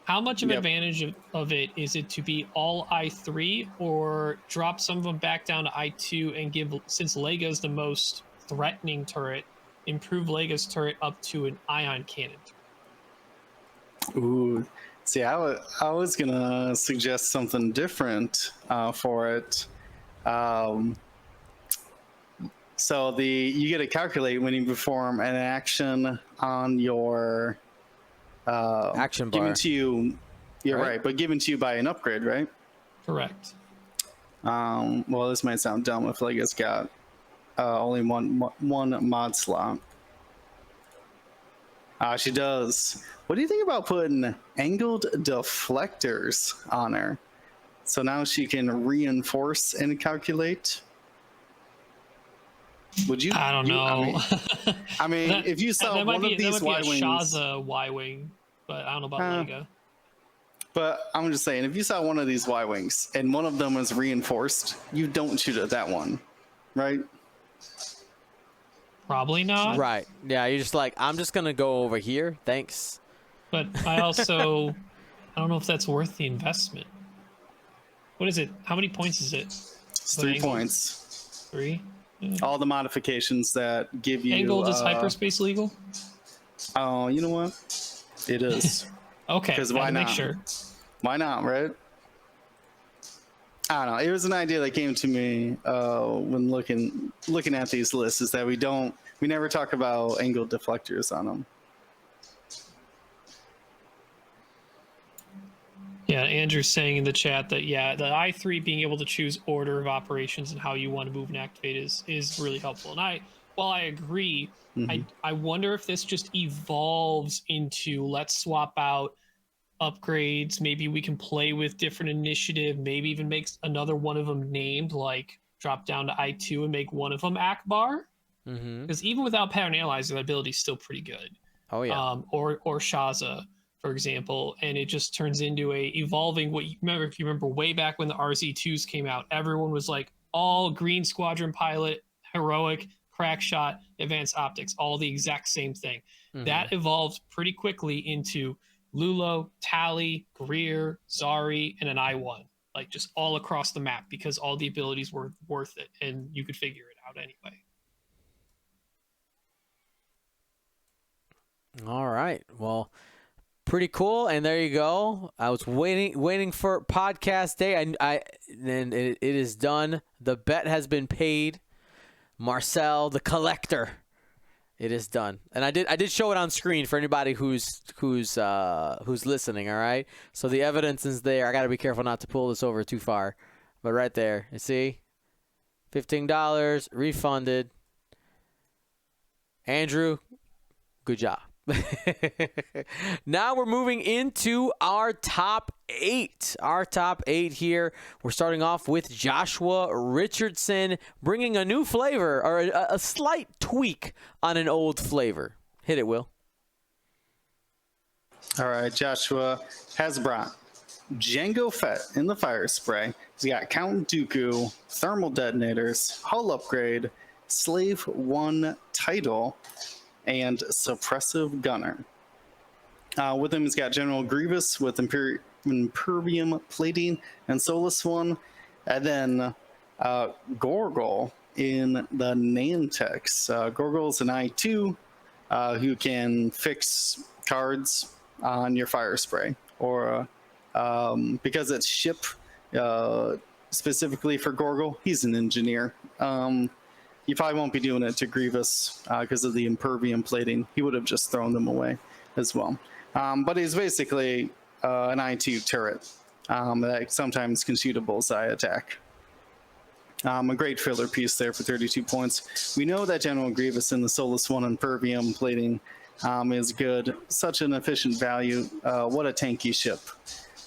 How much of an advantage of it is it to be all I3 or drop some of them back down to I2 and give, since Lega's the most threatening turret, improve Lega's turret up to an ion cannon? Ooh, see, I was gonna suggest something different for it. So you get to calculate when you perform an action on your Action bar. given to you. You're right, but given to you by an upgrade, right? Correct. Well, this might sound dumb if Lega's got only one mod slot. She does. What do you think about putting angled deflectors on her? So now she can reinforce and calculate. Would you? I don't know. I mean, if you saw one of these Y-Wings... Shaza Y-Wing, but I don't know about Lega. But I'm just saying, if you saw one of these Y-Wings and one of them was reinforced, you don't shoot at that one, right? Probably not. Right. Yeah, you're just like, I'm just going to go over here. Thanks. But I also, I don't know if that's worth the investment. What is it? How many points is it? It's 3 points. 3? All the modifications that give you... Angled is hyperspace legal? Oh, you know what? It is. Okay, because why not? Make sure. Why not, right? I don't know. It was an idea that came to me when looking at these lists, is that we never talk about angled deflectors on them. Yeah, Andrew's saying in the chat that, yeah, the I3 being able to choose order of operations and how you want to move and activate is really helpful. And while I agree, I wonder if this just evolves into, let's swap out upgrades. Maybe we can play with different initiative, maybe even make another one of them named, like drop down to I2 and make one of them Akbar. Because even without pattern analyzer, that ability is still pretty good. Oh, yeah. Or Shaza, for example, and it just turns into a evolving if you remember way back when the RZ2s came out, everyone was like all green Squadron pilot, heroic, crack shot, advanced optics, all the exact same thing. That evolved pretty quickly into Lulo, Tally, Greer, Zari, and an I1, like just all across the map, because all the abilities were worth it and you could figure it out anyway. All right. Well, pretty cool. And there you go. I was waiting for podcast day. And it is done. The bet has been paid. Marcel, the collector. It is done. And I did show it on screen for anybody who's listening, all right? So the evidence is there. I got to be careful not to pull this over too far. But right there, you see? $15 refunded. Andrew, good job. Now we're moving into our top 8. Our top 8 here. We're starting off with Joshua Richardson, bringing a new flavor, or a slight tweak on an old flavor. Hit it, Will. All right, Joshua has brought Jango Fett in the fire spray. He's got Count Dooku, thermal detonators, hull upgrade, Slave 1 title, and suppressive gunner. With him, he's got General Grievous with Impervium plating and Solus 1, and then Gorgol in the Nantex. Gorgol's an I2 who can fix cards on your fire spray, or because it's ship specifically for Gorgol, he's an engineer. You probably won't be doing it to Grievous because of the Impervium plating. He would have just thrown them away as well. But he's basically an I2 turret that sometimes can shoot a bullseye attack. A great filler piece there for 32 points. We know that General Grievous in the Solus 1 Impervium plating is good. Such an efficient value. What a tanky ship.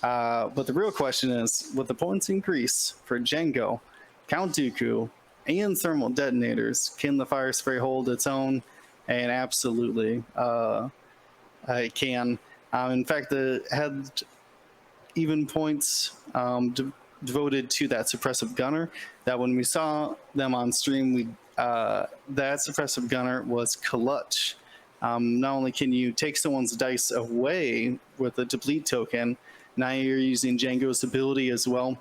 But the real question is, with the points increase for Django, Count Dooku, and thermal detonators, can the Fire Spray hold its own? And absolutely, it can. In fact, it had even points devoted to that suppressive gunner, that when we saw them on stream, that suppressive gunner was clutch. Not only can you take someone's dice away with a deplete token, now you're using Django's ability as well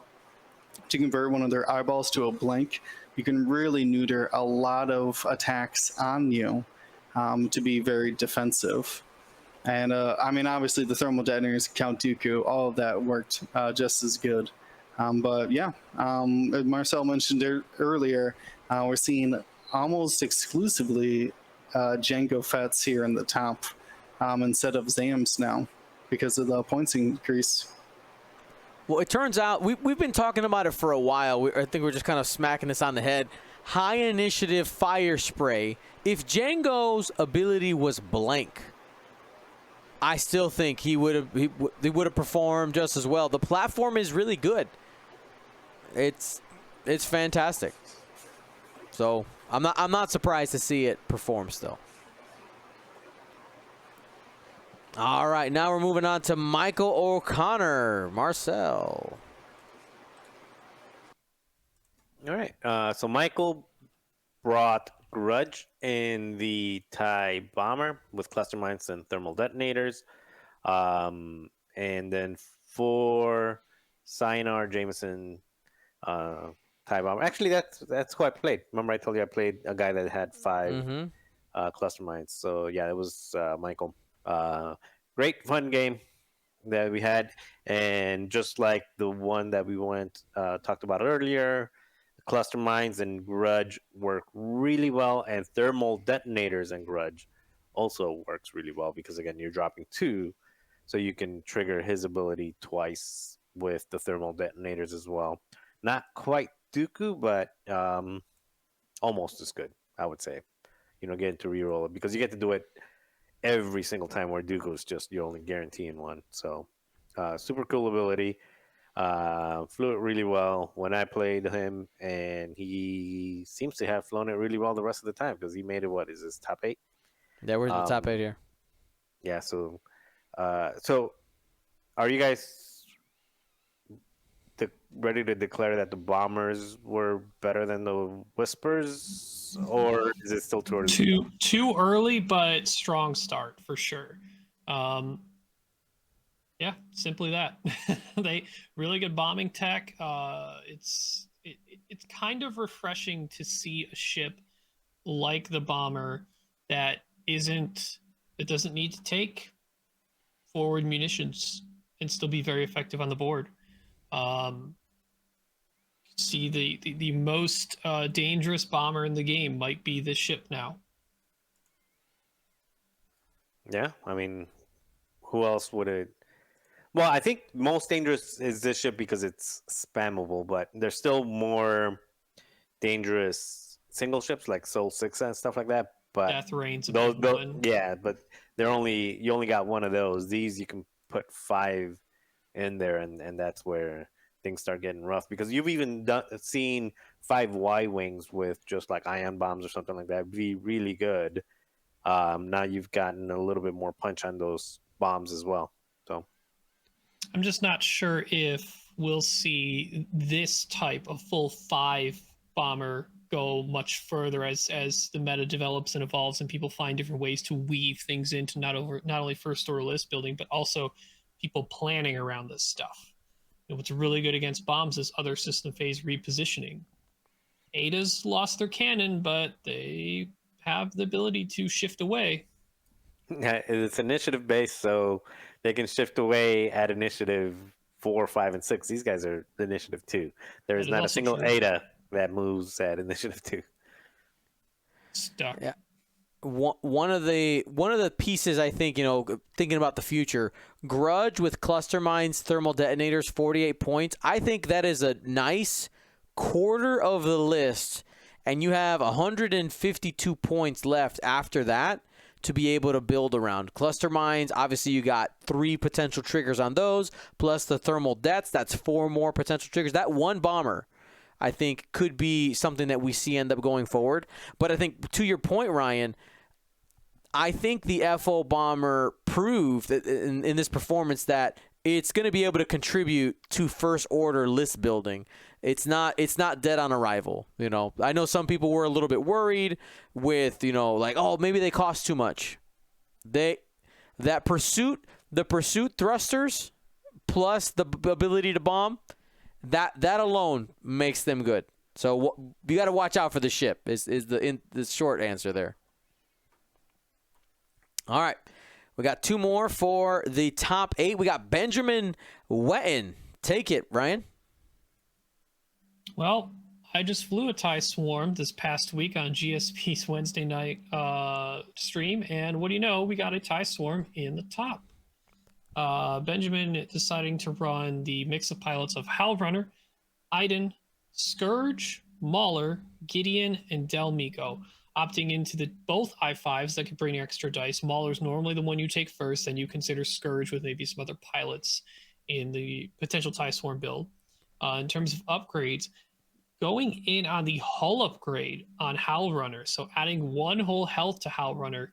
to convert one of their eyeballs to a blank. You can really neuter a lot of attacks on you to be very defensive. And I mean, obviously the thermal detonators, Count Dooku, all of that worked just as good. But yeah, as Marcel mentioned earlier, we're seeing almost exclusively Django Fets here in the top instead of Zams now because of the points increase. Well, it turns out we've been talking about it for a while. I think we're just kind of smacking this on the head. High initiative fire spray. If Django's ability was blank, I still think he would have performed just as well. The platform is really good. It's fantastic. So I'm not surprised to see it perform still. All right, now we're moving on to Michael O'Connor. Marcel. All right. So Michael brought Grudge in the TIE Bomber with cluster mines and thermal detonators. And then for Cyanide Jameson TIE Bomber. Actually, that's who I played. Remember I told you I played a guy that had 5 cluster mines. So yeah, it was Michael. Great fun game that we had, and just like the one that we talked about earlier, cluster mines and Grudge work really well, and thermal detonators and Grudge also works really well because again you're dropping 2, so you can trigger his ability twice with the thermal detonators as well. Not quite Dooku, but almost as good, I would say. Getting to reroll it because you get to do it every single time, where Dooku is just you're only guaranteeing 1. So super cool ability. Flew it really well when I played him, and he seems to have flown it really well the rest of the time because he made it. What is this, top 8? Yeah, we're in the top 8 here. Yeah. So are you guys ready to declare that the bombers were better than the Whispers, or is it still too early? Too early, but strong start for sure. Yeah, simply that. They really good bombing tech. It's kind of refreshing to see a ship like the bomber that doesn't need to take forward munitions and still be very effective on the board. See the most dangerous bomber in the game might be this ship now. Yeah, I mean, who else would it? Well, I think most dangerous is this ship because it's spammable, but there's still more dangerous single ships like Sol 6 and stuff like that. But Death Rain's those, one. yeah, but you only got 1 of those. These you can put 5 in there, and that's where things start getting rough because you've even seen 5 Y-wings with just like ion bombs or something like that be really good. Now you've gotten a little bit more punch on those bombs as well. So I'm just not sure if we'll see this type of full 5 bomber go much further as the meta develops and evolves and people find different ways to weave things into not only first order list building, but also people planning around this stuff. What's really good against bombs is other system phase repositioning. Ada's lost their cannon, but they have the ability to shift away. Yeah, it's initiative based, so they can shift away at initiative 4, 5, and 6. These guys are initiative 2. There is not a single true. Ada that moves at initiative 2. Stuck. Yeah. One of the pieces, I think, thinking about the future, Grudge with cluster mines, thermal detonators, 48 points. I think that is a nice quarter of the list, and you have 152 points left after that to be able to build around. Cluster mines, obviously you got 3 potential triggers on those, plus the thermal deaths, that's 4 more potential triggers. That one bomber, I think, could be something that we see end up going forward. But I think, to your point, Ryan, I think the FO bomber proved in this performance that it's going to be able to contribute to first order list building. It's not dead on arrival. You know, I know some people were a little bit worried with, you know, like, oh, maybe they cost too much. The pursuit thrusters plus the ability to bomb, that alone makes them good. So you got to watch out for the ship is the short answer there. All right. We got 2 more for the top 8. We got Benjamin Wetton. Take it, Ryan. Well, I just flew a TIE Swarm this past week on GSP's Wednesday night stream, and what do you know? We got a TIE Swarm in the top. Benjamin deciding to run the mix of pilots of Howlrunner, Iden, Scourge, Mauler, Gideon, and Del Mico, opting into both I-5s that could bring extra dice. Mauler's normally the one you take first, then you consider Scourge with maybe some other pilots in the potential TIE Swarm build. In terms of upgrades, going in on the hull upgrade on Howlrunner, so adding 1 whole health to Howlrunner,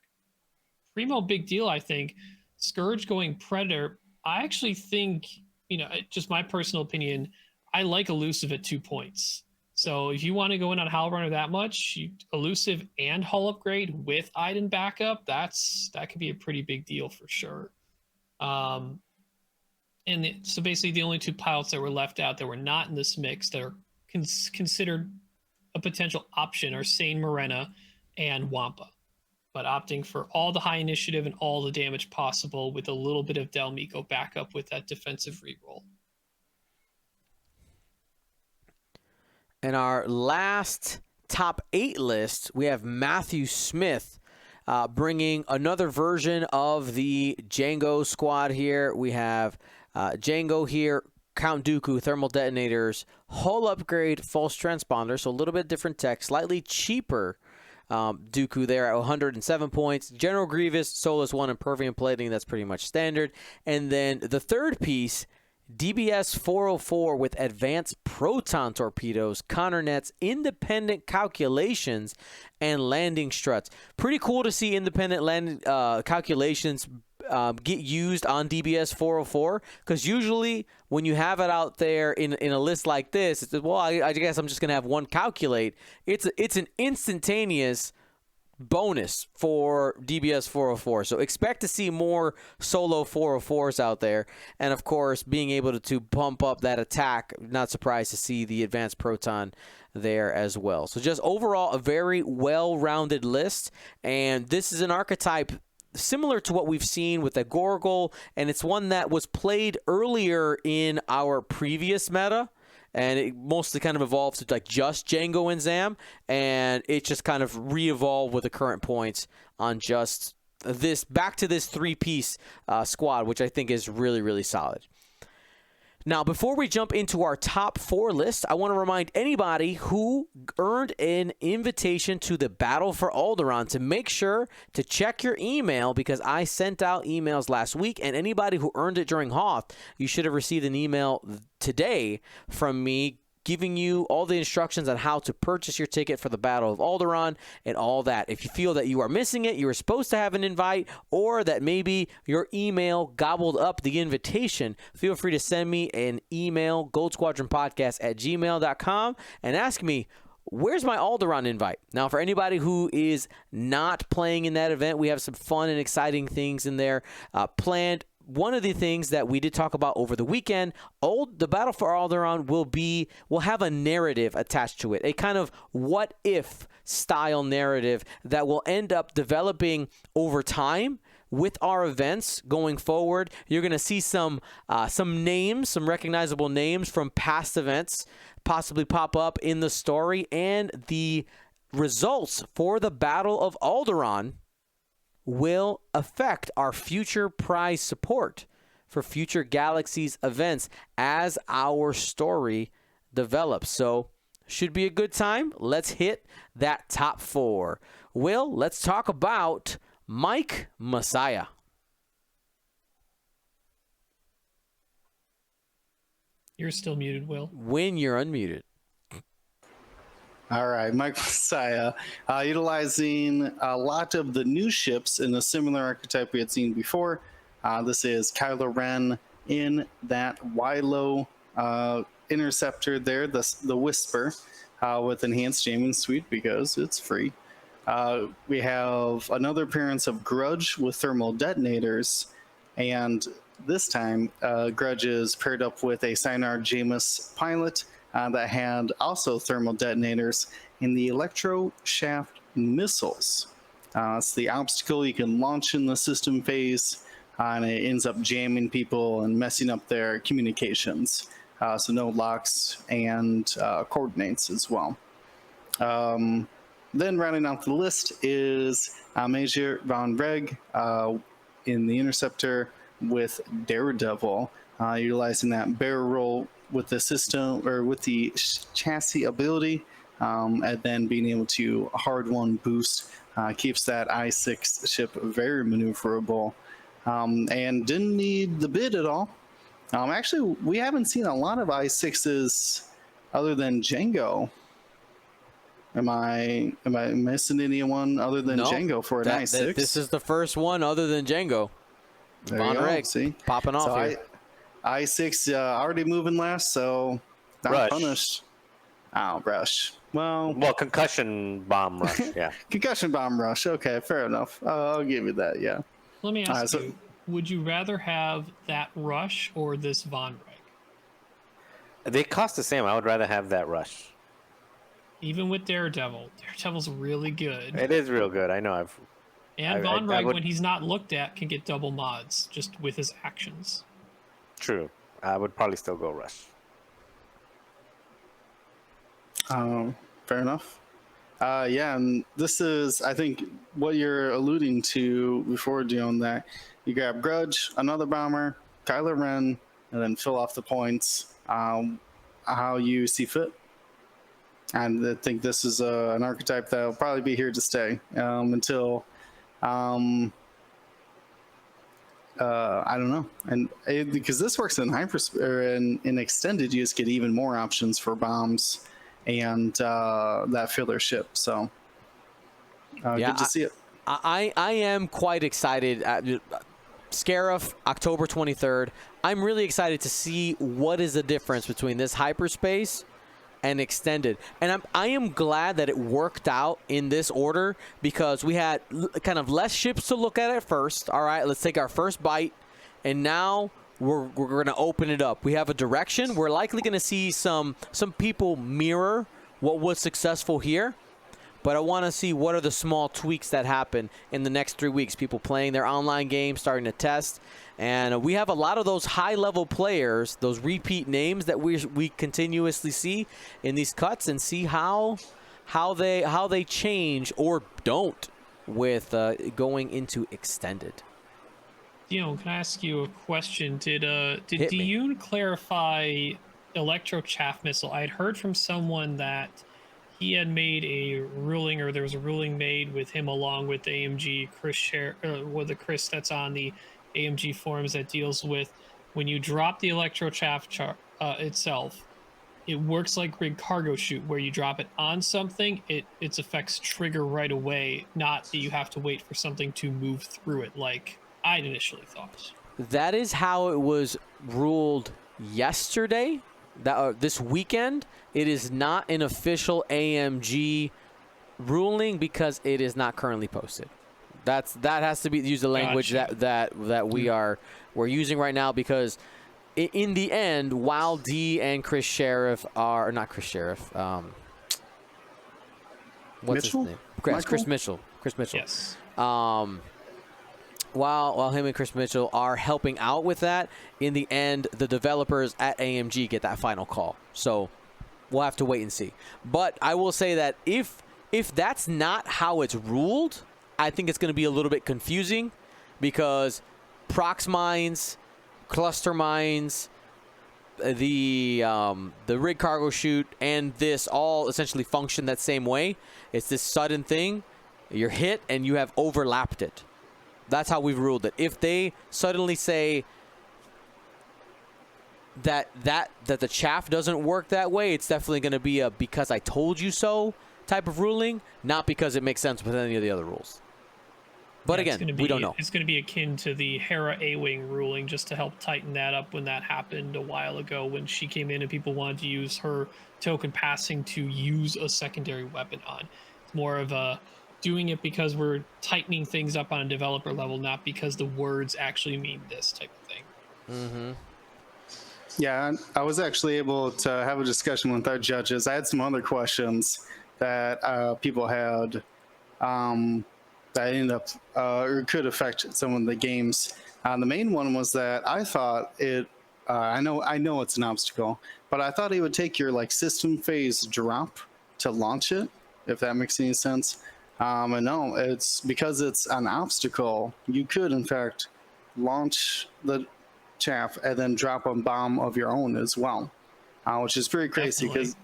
primo big deal, I think. Scourge going Predator, I actually think, you know, just my personal opinion, I like Elusive at 2 points. So if you want to go in on Howlrunner that much, Elusive and hull upgrade with Iden backup, that could be a pretty big deal for sure. So basically the only 2 pilots that were left out that were not in this mix that are considered a potential option are Sane Morena and Wampa, but opting for all the high initiative and all the damage possible with a little bit of Del Mico backup with that defensive reroll. In our last top 8 list, we have Matthew Smith bringing another version of the Django squad here. We have Django here, Count Dooku, thermal detonators, hull upgrade, false transponder, so a little bit different tech, slightly cheaper Dooku there at 107 points. General Grievous, Solus 1, and Pervium plating, that's pretty much standard. And then the third piece, DBS 404 with advanced proton torpedoes, counter nets, independent calculations, and landing struts. Pretty cool to see independent landing calculations get used on DBS 404, because usually when you have it out there in a list like this, it's, well, I guess I'm just going to have one calculate. It's an instantaneous bonus for DBS 404. So expect to see more solo 404s out there. And of course, being able to pump up that attack, not surprised to see the advanced proton there as well. So just overall, a very well-rounded list. And this is an archetype similar to what we've seen with the Gorgol, and it's one that was played earlier in our previous meta, and it mostly kind of evolved to like just Django and Zam, and it just kind of re-evolved with the current points on just this, back to this 3-piece squad, which I think is really, really solid. Now, before we jump into our top 4 list, I want to remind anybody who earned an invitation to the Battle for Alderaan to make sure to check your email, because I sent out emails last week, and anybody who earned it during Hoth, you should have received an email today from me giving you all the instructions on how to purchase your ticket for the Battle of Alderaan and all that. If you feel that you are missing it, you were supposed to have an invite, or that maybe your email gobbled up the invitation, feel free to send me an email, goldsquadronpodcast@gmail.com, and ask me, where's my Alderaan invite? Now, for anybody who is not playing in that event, we have some fun and exciting things in there planned. One of the things that we did talk about over the weekend, the Battle for Alderaan will have a narrative attached to it, a kind of what-if style narrative that will end up developing over time with our events going forward. You're going to see some names, some recognizable names from past events possibly pop up in the story, and the results for the Battle of Alderaan will affect our future prize support for future Galaxies events as our story develops. So should be a good time. Let's hit that top 4. Will, let's talk about Mike Messiah. You're still muted, Will. When you're unmuted. All right, Mike Messiah, utilizing a lot of the new ships in a similar archetype we had seen before. This is Kylo Ren in that Wylo interceptor there, the Whisper, with enhanced jamming suite because it's free. We have another appearance of Grudge with thermal detonators, and this time Grudge is paired up with a Sinar Jameis pilot that had also thermal detonators in the electro shaft missiles. It's the obstacle you can launch in the system phase, and it ends up jamming people and messing up their communications. So no locks and coordinates as well. Then rounding out the list is Major Von Reg in the Interceptor with Daredevil, utilizing that barrel roll with the system or with the chassis ability, and then being able to hard one boost keeps that I-6 ship very maneuverable, and didn't need the bid at all. Actually, we haven't seen a lot of I-6s other than Django. Am I missing anyone other than Django for an I-6? This is the first one other than Django. There Von you go, Reg, see? popping off So here. I-6 already moving last, so not Rush. punished. Oh, Rush. Well, Concussion bomb rush. Yeah. concussion bomb rush. Okay, fair enough. I'll give you that. Yeah. Let me ask so- you, would you rather have that Rush or this Von Reg? They cost the same. I would rather have that rush. Even with Daredevil. Daredevil's really good. It is real good. I know. And I Von Reg, would- when he's not looked at, can get double mods just with his actions. True. I would probably still go rush. Fair enough. Yeah, and this is, I think, what you're alluding to before doing that. You grab Grudge, another bomber, Kylo Ren, and then fill off the points how you see fit. And I think this is an archetype that will probably be here to stay until, I don't know. And because this works in in extended, you just get even more options for bombs and that filler ship. So good to see it. I am quite excited. Scarif, October 23rd. I'm really excited to see what is the difference between this hyperspace and extended. And I am glad that it worked out in this order because we had kind of less ships to look at first. All right, let's take our first bite. And now we're going to open it up. We have a direction. We're likely going to see some people mirror what was successful here. But I want to see what are the small tweaks that happen in the next 3 weeks. People playing their online games, starting to test. And we have a lot of those high-level players, those repeat names that we continuously see in these cuts, and see how they change or don't with going into extended. Dion, can I ask you a question? Did Hit me. Diyun clarify electro chaff missile? I had heard from someone that he had made a ruling, or there was a ruling made with him along with AMG with the Chris that's on the AMG forums that deals with when you drop the electro chaff itself, it works like rig cargo chute where you drop it on something, its effects trigger right away, not that you have to wait for something to move through it like I'd initially thought. That is how it was ruled yesterday. This weekend, it is not an official AMG ruling because it is not currently posted. That has to be use the language Gotcha. that we're using right now because in the end, while D and Chris Sheriff are not Chris Sheriff, what's Mitchell? his name? Chris Mitchell. Chris Mitchell. Yes. While him and Chris Mitchell are helping out with that, in the end, the developers at AMG get that final call. So we'll have to wait and see. But I will say that if that's not how it's ruled, I think it's going to be a little bit confusing because prox mines, cluster mines, the rig cargo chute and this all essentially function that same way. It's this sudden thing. You're hit and you have overlapped it. That's how we've ruled it. If they suddenly say that the chaff doesn't work that way, it's definitely going to be a because I told you so type of ruling, not because it makes sense with any of the other rules. But Yeah, again, we don't know. It's going to be akin to the Hera A-Wing ruling, just to help tighten that up when that happened a while ago when she came in and people wanted to use her token passing to use a secondary weapon on. It's more of a doing it because we're tightening things up on a developer level, not because the words actually mean this type of thing. Mm-hmm. Yeah, I was actually able to have a discussion with our judges. I had some other questions that people had that ended up or could affect some of the games. The main one was that I thought it. I know it's an obstacle, but I thought it would take your like system phase drop to launch it, if that makes any sense. And no, it's because it's an obstacle. You could in fact launch the chaff and then drop a bomb of your own as well, which is pretty crazy because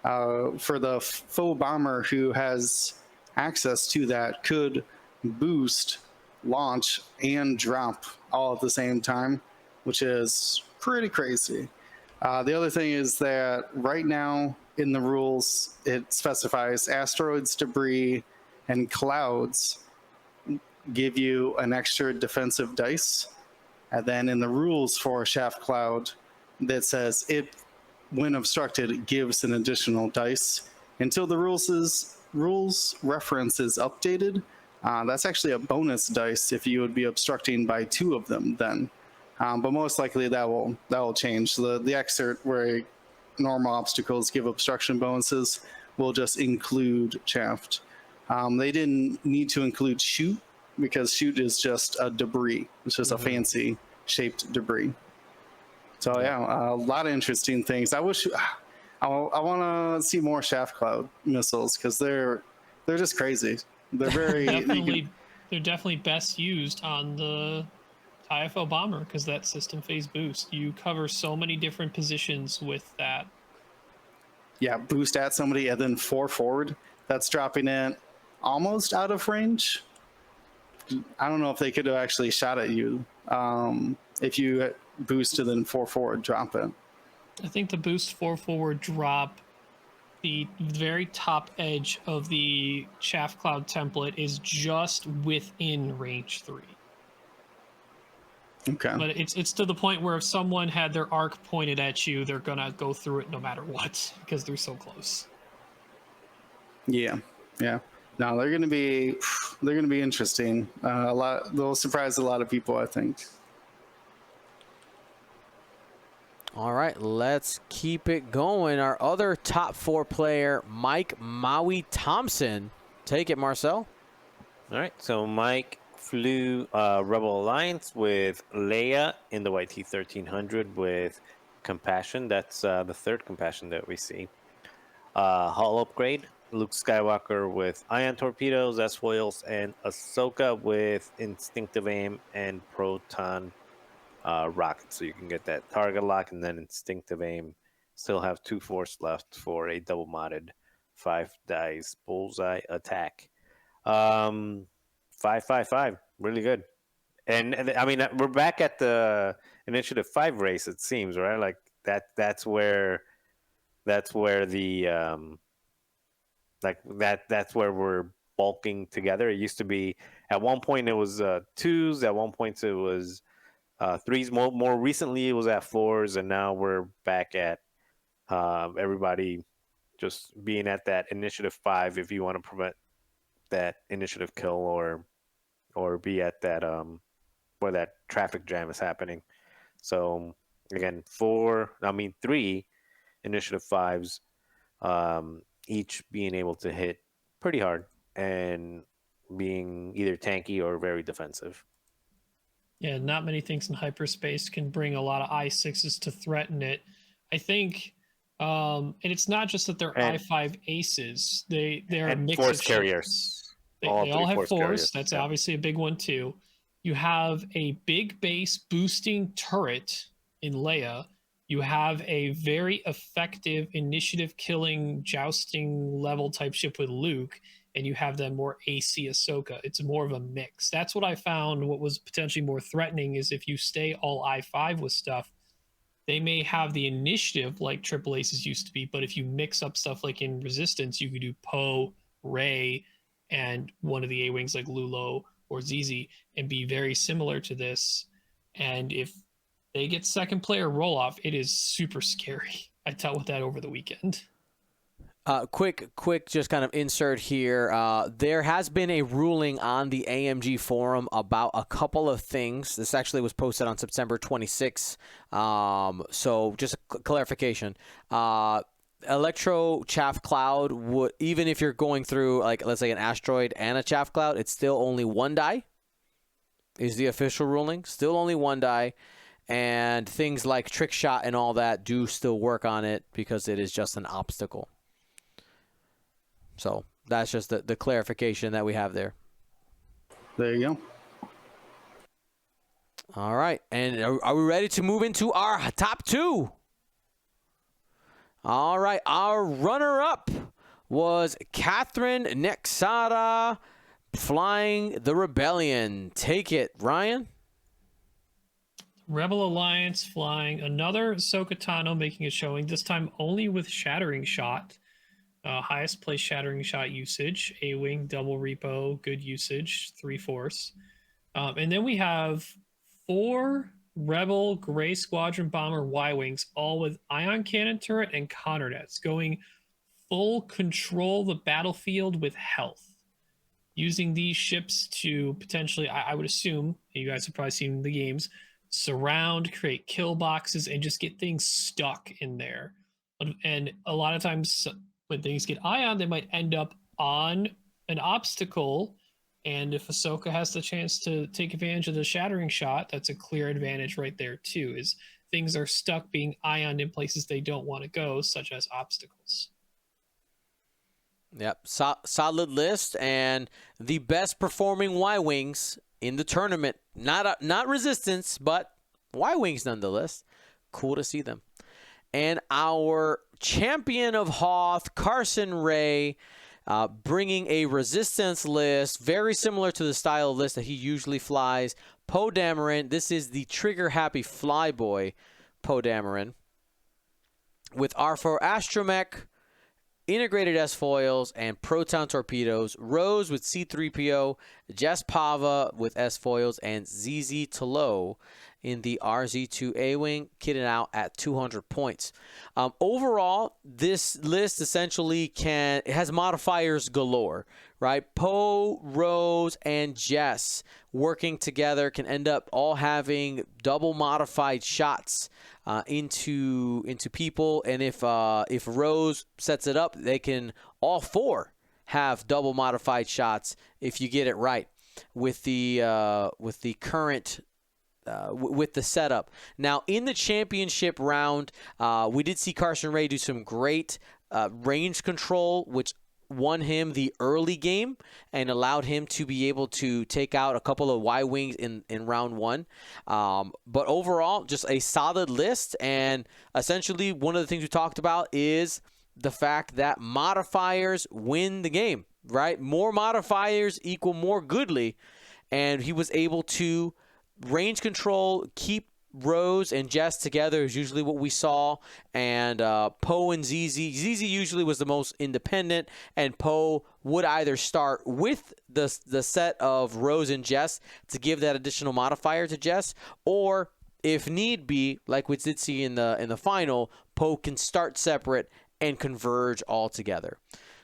for the foe bomber who has access to that could boost, launch, and drop all at the same time, which is pretty crazy. The other thing is that right now in the rules, it specifies asteroids, debris, and clouds give you an extra defensive dice. And then in the rules for Shaft Cloud, that says it, when obstructed, it gives an additional dice. Until the rules reference is updated, that's actually a bonus dice if you would be obstructing by 2 of them then. But most likely that will change. The excerpt where normal obstacles give obstruction bonuses will just include Shaft. They didn't need to include shoot because shoot is just a debris. It's just a fancy shaped debris. So yeah, a lot of interesting things. I wish I want to see more Shaft Cloud missiles because they're just crazy. They're very they're definitely best used on the IFO bomber because that system phase boost. You cover so many different positions with that. Yeah, boost at somebody and then 4 forward. That's dropping it almost out of range. I don't know if they could have actually shot at you if you boost and then 4 forward, drop it. I think the boost 4 forward drop, the very top edge of the Shaft Cloud template is just within range 3. Okay. But it's to the point where if someone had their arc pointed at you, they're gonna go through it no matter what because they're so close. Yeah. No, they're gonna be interesting. They'll surprise a lot of people, I think. All right, let's keep it going. Our other top 4 player, Mike Maui Thompson. Take it, Marcel. All right, so Mike flew Rebel Alliance with Leia in the YT-1300 with Compassion. That's the 3rd Compassion that we see. Hull upgrade, Luke Skywalker with ion torpedoes, S-foils, and Ahsoka with instinctive aim and proton rockets. So you can get that target lock and then instinctive aim. Still have 2 force left for a double modded 5 dice bullseye attack. 555, really good. And I mean, we're back at the Initiative 5 race, it seems, right? Like that's where the that's where we're bulking together. It used to be at one point it was 2s, at one point it was 3s. More recently it was at 4s, and now we're back at everybody just being at that Initiative 5 if you want to prevent that initiative kill or be at that where that traffic jam is happening. So again, 3 Initiative 5s, each being able to hit pretty hard and being either tanky or very defensive. Yeah, not many things in hyperspace can bring a lot of I6s to threaten it. I think, and it's not just that they're I5 aces. They're a mix force of carriers. ships. They all have force. Carriers. That's yeah. obviously a big one too. You have a big base boosting turret in Leia. You have a very effective initiative killing jousting level type ship with Luke, and you have that more AC Ahsoka. It's more of a mix. That's what I found. What was potentially more threatening is if you stay all I5 with stuff, they may have the initiative like Triple Aces used to be, but if you mix up stuff like in Resistance, you could do Poe, Rey, and one of the A-Wings like Lulo or ZZ and be very similar to this. And if they get second player roll off, it is super scary. I dealt with that over the weekend. Quick, just kind of insert here. There has been a ruling on the AMG forum about a couple of things. This actually was posted on September 26th. So just a clarification. Electro chaff cloud would, even if you're going through like let's say an asteroid and a chaff cloud, it's still only one die. Is the official ruling still only one die? And things like trick shot and all that do still work on it because it is just an obstacle. So that's just the clarification that we have there. There you go. All right. And are we ready to move into our top two? All right. Our runner-up was Catherine Nexada flying the Rebellion. Take it, Ryan. Rebel Alliance flying another Ahsoka Tano making a showing, this time only with Shattering Shot. Highest place Shattering Shot usage, A-Wing, double repo, good usage, 3/4. And then we have 4 Rebel Gray Squadron Bomber Y-Wings, all with Ion Cannon Turret and Conner Nets, going full control the battlefield with health. Using these ships to potentially, I would assume, you guys have probably seen the games, surround, create kill boxes, and just get things stuck in there. And a lot of times when things get ion, they might end up on an obstacle. And if Ahsoka has the chance to take advantage of the Shattering Shot, that's a clear advantage right there too, is things are stuck being ioned in places they don't want to go, such as obstacles. Yep, solid list, and the best performing Y-Wings in the tournament. Not Resistance, but Y-Wings nonetheless. Cool to see them. And our champion of Hoth, Carson Ray, bringing a Resistance list, very similar to the style of list that he usually flies. Poe Dameron, this is the trigger-happy flyboy Poe Dameron. With R4 Astromech, integrated S-foils, and proton torpedoes. Rose with C-3PO, Jess Pava with S-foils, and ZZ Tolo in the RZ2 A-Wing, kitted out at 200 points. Overall, this list essentially it has modifiers galore, right? Poe, Rose, and Jess working together can end up all having double modified shots into people, and if Rose sets it up, they can all 4 have double modified shots if you get it right with the current. With the setup. Now, in the championship round, we did see Carson Ray do some great range control, which won him the early game and allowed him to be able to take out a couple of Y-Wings in round 1. But overall, just a solid list. And essentially, one of the things we talked about is the fact that modifiers win the game, right? More modifiers equal more goodly. And he was able to range control, keep Rose and Jess together is usually what we saw, and Poe and ZZ usually was the most independent, and Poe would either start with the set of Rose and Jess to give that additional modifier to Jess, or if need be, like we did see in the final, Poe can start separate and converge all together.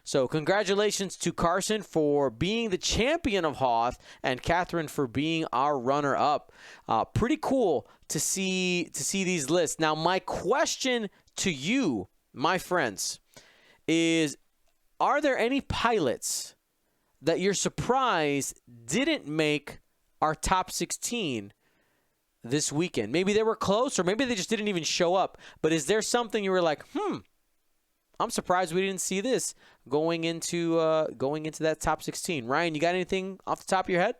So congratulations to Carson for being the champion of Hoth and Catherine for being our runner-up. Pretty cool to see these lists. Now, my question to you, my friends, is are there any pilots that you're surprised didn't make our top 16 this weekend? Maybe they were close, or maybe they just didn't even show up. But is there something you were like, I'm surprised we didn't see this going into that top 16. Ryan, you got anything off the top of your head?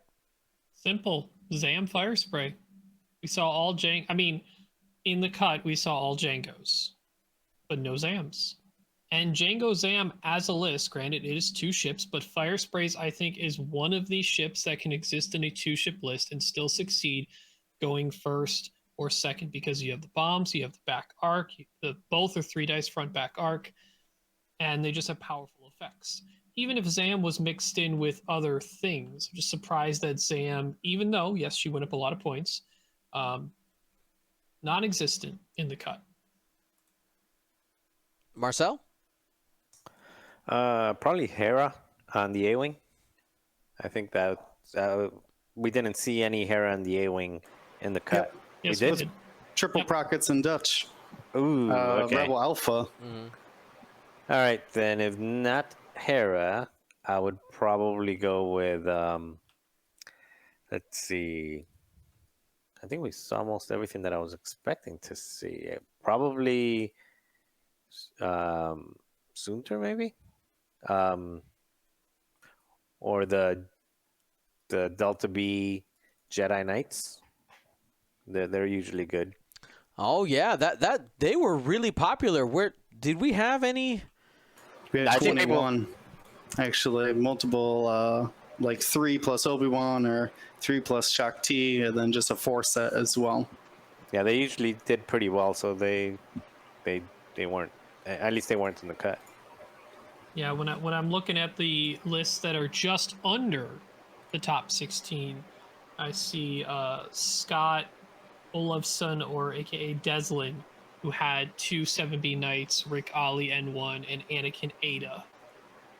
Simple. Zam Fire Spray. We saw all jank. I mean, in the cut, we saw all Django's, but no Zams. And Django Zam as a list, granted it is 2 ships, but Fire Sprays I think is one of these ships that can exist in a 2-ship list and still succeed going first or second, because you have the bombs, you have the back arc, both are 3 dice front back arc, and they just have powerful effects. Even if Zam was mixed in with other things, I'm just surprised that Zam, even though, yes, she went up a lot of points, non-existent in the cut. Marcel? Probably Hera on the A-Wing. I think that we didn't see any Hera on the A-Wing in the cut. Yes, we we did? did. Triple Prockets and Dutch. Ooh, okay. Rebel Alpha. All right, then if not Hera, I would probably go with, let's see. I think we saw almost everything that I was expecting to see. Probably Soontir, maybe? Or the Delta B Jedi Knights. They're usually good. Oh yeah, that they were really popular. Where did we have any? We had I think 21. Actually, multiple, like 3 plus Obi-Wan or 3 plus Shakti, and then just a 4 set as well. Yeah, they usually did pretty well, so they weren't, at least they weren't in the cut. Yeah, when I'm looking at the lists that are just under the top 16, I see Scott Olafson, or AKA Deslin, who had 2 7B Knights, Rick Ollie N1, and Anakin Ada.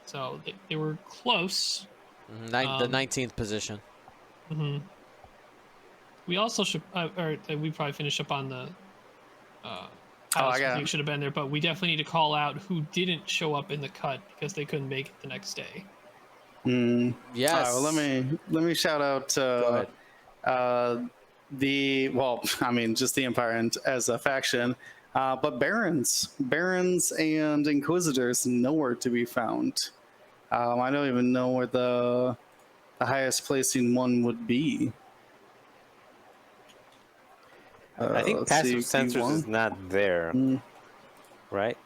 So they were close. The 19th position. Mm-hmm. We also should, or we probably finish up on the. I think it should have been there, but we definitely need to call out who didn't show up in the cut because they couldn't make it the next day. Yes. All right, well, let me shout out Go ahead. just the Empire as a faction, but Barons and Inquisitors nowhere to be found. I don't even know where the highest placing one would be. I think passive sensors is not there, right?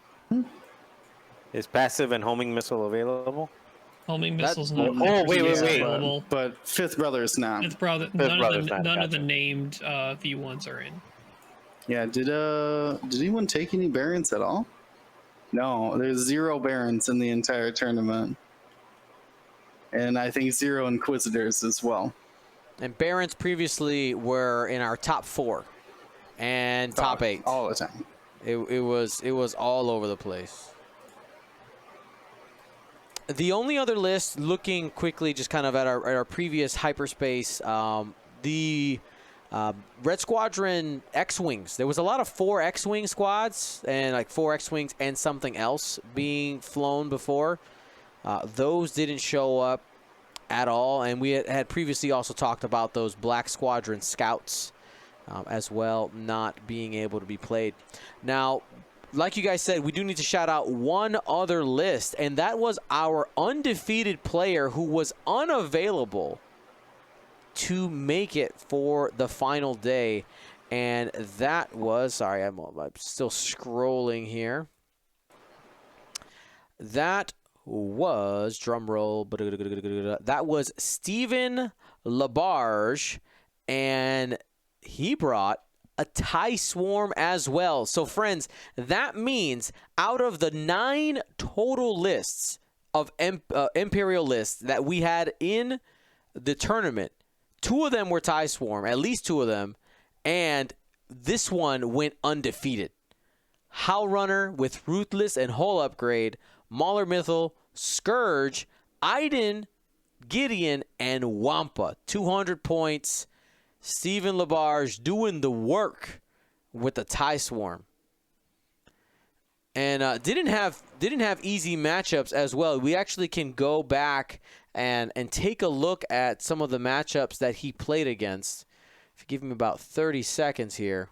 Is passive and homing missile available? Homing missiles not wait. available. But Fifth Brother is not. Fifth Brother, none of the named V1s are in. Yeah, did anyone take any Barons at all? No, there's 0 Barons in the entire tournament. And I think 0 Inquisitors as well. And Barons previously were in our top 4 and top 8 all the time. It was all over the place. The only other list, looking quickly just kind of at our previous hyperspace, the Red Squadron X-Wings. There was a lot of 4 X-Wing squads and like 4 X-Wings and something else being flown before. Those didn't show up at all, and we had previously also talked about those Black Squadron Scouts as well not being able to be played. Now, like you guys said, we do need to shout out one other list, and that was our undefeated player who was unavailable to make it for the final day, and that was, sorry, I'm still scrolling here. That was, drum roll, that was Stephen Labarge, and he brought a TIE Swarm as well. So, friends, that means out of the 9 total lists of Imperial lists that we had in the tournament, 2 of them were TIE Swarm, at least 2 of them, and this one went undefeated. Howl Runner with Ruthless and Hull Upgrade, Mauler Mythal, Scourge, Iden, Gideon, and Wampa. 200 points. Stephen Labarge doing the work with the TIE Swarm. And didn't have easy matchups as well. We actually can go back and take a look at some of the matchups that he played against. If you give him about 30 seconds here.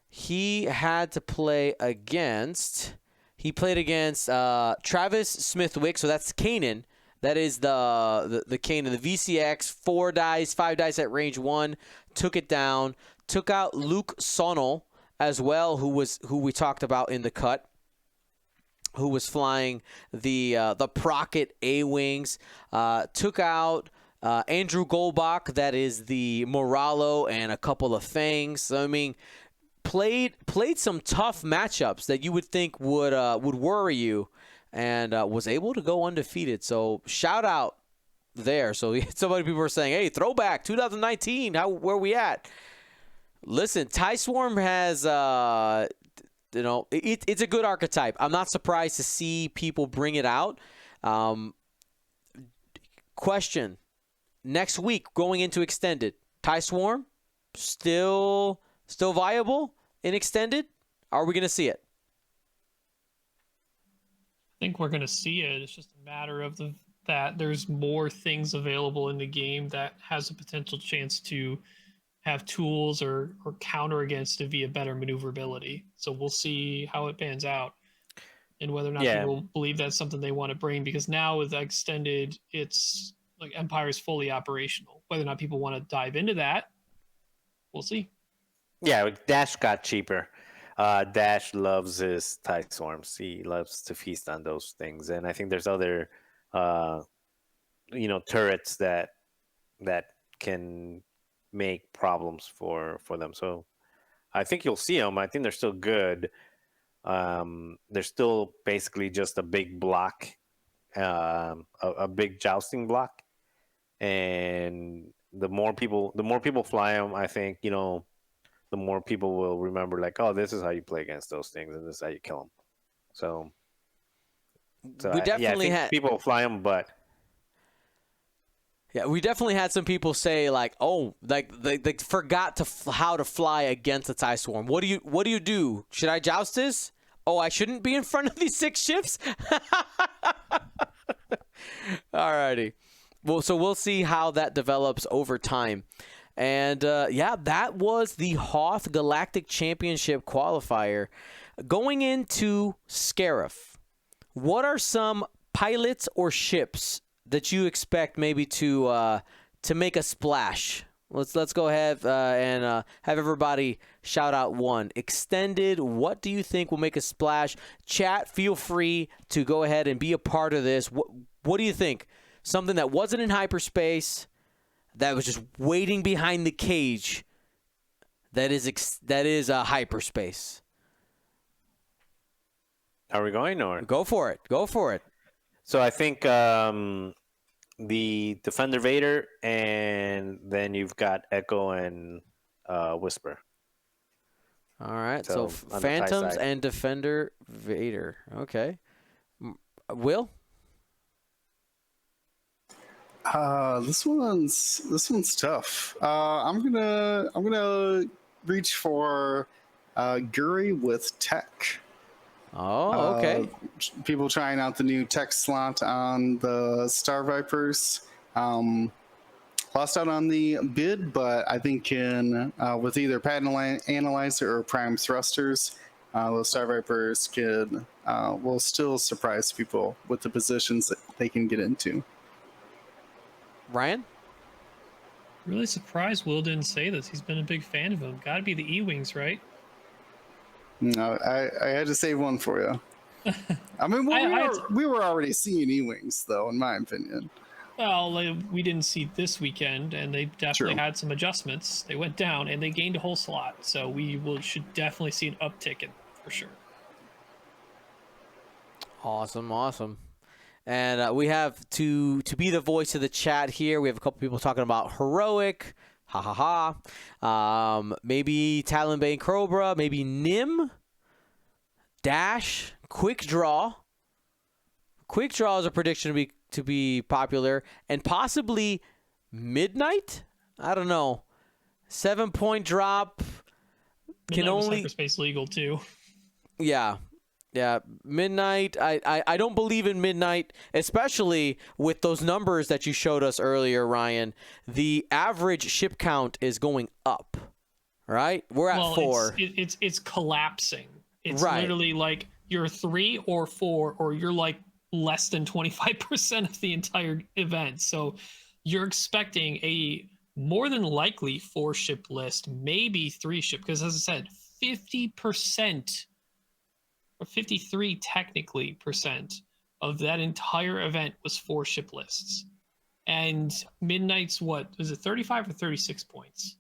He had to play against... He played against Travis Smithwick, so that's Kanan. That is the Kanan, the VCX, 4 dice, 5 dice at range 1, took it down. took out Luke Sonnel as well, who we talked about in the cut, who was flying the Procket A-Wings. Took out Andrew Goldbach, that is the Moralo and a couple of Fangs. So, I mean, played some tough matchups that you would think would worry you, and was able to go undefeated. So shout out there. So so many people are saying, hey, throwback 2019, where we at? Listen, Ty Swarm has it's a good archetype. I'm not surprised to see people bring it out. Question: next week going into extended, Ty Swarm still viable in extended? Are we going to see it? I think we're going to see it. It's just a matter of that there's more things available in the game that has a potential chance to have tools or counter against it via better maneuverability. So we'll see how it pans out and whether or not people believe that's something they want to bring, because now with extended, it's like Empire is fully operational. Whether or not people want to dive into that, we'll see. Yeah, Dash got cheaper. Dash loves his Tie Swarms. He loves to feast on those things, and I think there's other, turrets that can make problems for them. So I think you'll see them. I think they're still good. They're still basically just a big block, a big jousting block, and the more people fly them, I think the more people will remember, like, oh, this is how you play against those things, and this is how you kill them. So we definitely had people fly them, but yeah, we definitely had some people say, like, oh, like they forgot how to fly against the Tie Swarm. What do you do? Should I joust this? Oh, I shouldn't be in front of these 6 ships? Alrighty. Well, so we'll see how that develops over time. And, that was the Hoth Galactic Championship qualifier. Going into Scarif, what are some pilots or ships that you expect maybe to make a splash? Let's go ahead and have everybody shout out one. Extended, what do you think will make a splash? Chat, feel free to go ahead and be a part of this. What do you think? Something that wasn't in hyperspace, that was just waiting behind the cage, that is hyperspace. Are we going, or Go for it. So I think the Defender Vader, and then you've got Echo and Whisper. All right, so on the Phantoms side. and Defender Vader. Okay. Will? This one's tough. I'm gonna reach for Guri with Tech. Oh, okay. People trying out the new Tech slot on the Star Vipers. Lost out on the bid, but I think with either Pattern Analyzer or Prime Thrusters, those Star Vipers will still surprise people with the positions that they can get into. Ryan? Really surprised Will didn't say this. He's been a big fan of him. Got to be the E-Wings, right? No, I had to save one for you. I mean, we were already seeing E-Wings, though, in my opinion. Well, we didn't see this weekend, and they definitely had some adjustments. They went down, and they gained a whole slot. So should definitely see an uptick in for sure. Awesome. And we have to be the voice of the chat here. We have a couple people talking about heroic, maybe Talonbane Cobra, maybe Nim, Dash, Quick Draw. Quick Draw is a prediction to be popular, and possibly Midnight. I don't know. 7-point drop Midnight was hyperspace legal too. Yeah. Midnight. I don't believe in Midnight, especially with those numbers that you showed us earlier, Ryan. The average ship count is going up, right? We're at 4. It's collapsing. It's literally like you're 3 or 4, or you're like less than 25% of the entire event. So you're expecting a more than likely 4-ship list, maybe 3-ship, because as I said, 50% or 53 technically percent of that entire event was 4-ship lists. And Midnight's what was it, 35 or 36 points?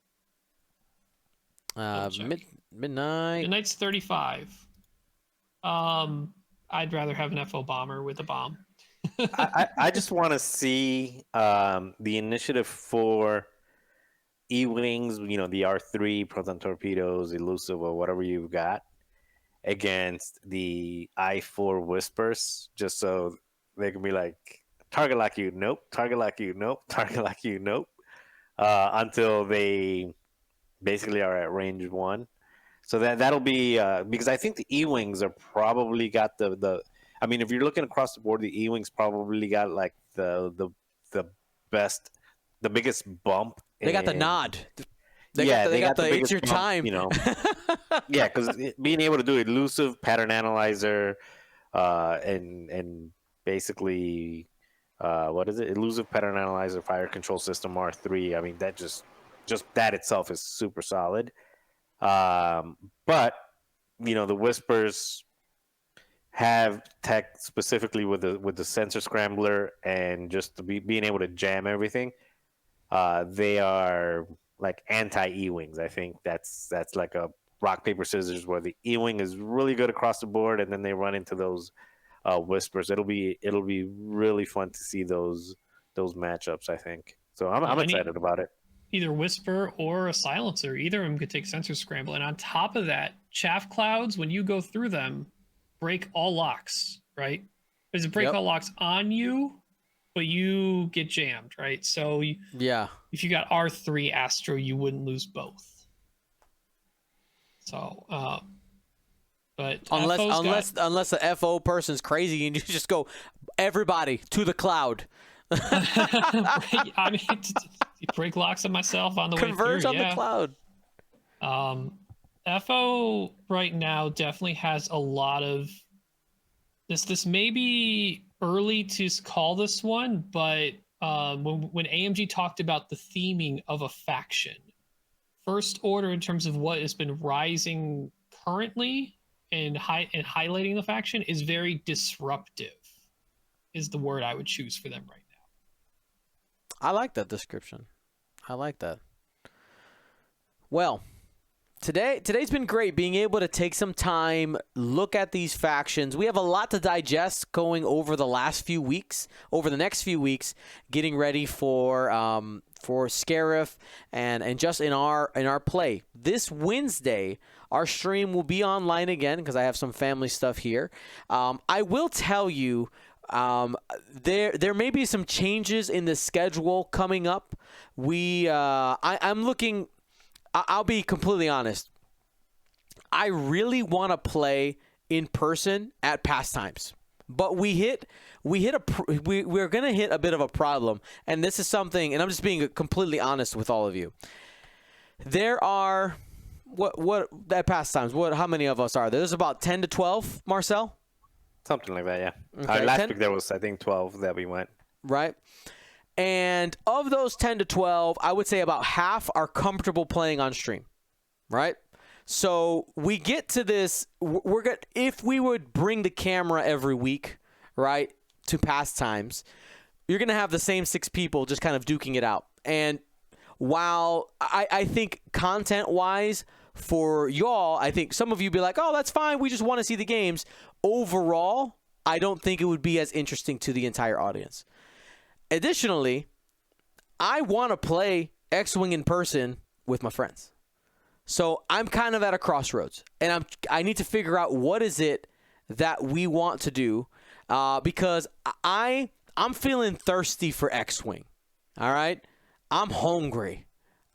Midnight. Midnight's 35. I'd rather have an FO bomber with a bomb. I just want to see the initiative for E-Wings, you know, the R3, Proton Torpedoes, Elusive, or whatever you've got, against the I-4 Whispers, just so they can be like, target lock you, nope, target lock you, nope, target lock you, nope, until they basically are at range 1. So that'll be because I think the E-Wings are probably got the I mean, if you're looking across the board, the E-Wings probably got like the best, the biggest bump. They got the nod. They got the it's your bump, time. You know, yeah, because being able to do elusive pattern analyzer, and basically, what is it? Elusive pattern analyzer, fire control system R3. I mean, that just that itself is super solid. But you know, the Whispers have tech specifically with the sensor scrambler and just being able to jam everything. They are like anti E-Wings. I think that's like a rock paper scissors where the E-Wing is really good across the board, and then they run into those Whispers. It'll be really fun to see those matchups, I think. So I'm excited about it. Either Whisper or a Silencer, either of them could take sensor scramble. And on top of that, chaff clouds, when you go through them, break all locks, right? There's a break all locks on you, but you get jammed, right? So if you got R3 Astro, you wouldn't lose both. So, but unless the FO person's crazy and you just go everybody to the cloud. I mean, break locks on myself on the Converge way through. on the cloud. FO right now definitely has a lot of this may be early to call this one, but when AMG talked about the theming of a faction, First Order in terms of what has been rising currently and highlighting the faction is very disruptive, is the word I would choose for them right now. I like that description. I like that. Well, today's been great, being able to take some time, look at these factions. We have a lot to digest going over the next few weeks, getting ready for Scarif and just in our play. This Wednesday, our stream will be online again because I have some family stuff here. I will tell you, there may be some changes in the schedule coming up. I'm looking. I'll be completely honest. I really want to play in person at pastimes, but we're gonna hit a bit of a problem, and this is something. And I'm just being completely honest with all of you. There are what at pastimes. How many of us are there? There's about 10 to 12, Marcel. Something like that, yeah. Okay, last week there was, I think, 12 that we went. Right. And of those 10 to 12, I would say about half are comfortable playing on stream. Right? So we get to this. If we would bring the camera every week, right, to pastimes, you're going to have the same 6 people just kind of duking it out. And while I think content-wise, for y'all, I think some of you be like, oh, that's fine. We just want to see the games. Overall, I don't think it would be as interesting to the entire audience. Additionally, I want to play X-Wing in person with my friends. So I'm kind of at a crossroads, and I need to figure out what is it that we want to do, because I'm feeling thirsty for X-Wing. All right, I'm hungry.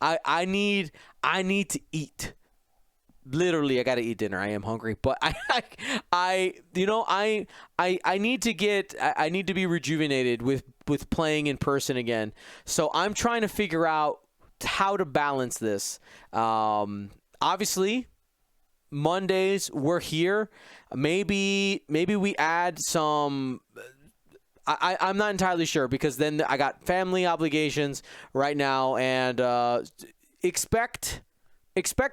I need to eat. Literally, I gotta eat dinner. I am hungry, but I need to be rejuvenated with playing in person again. So I'm trying to figure out how to balance this. Obviously, Mondays we're here. Maybe we add some. I'm not entirely sure because then I got family obligations right now, and expect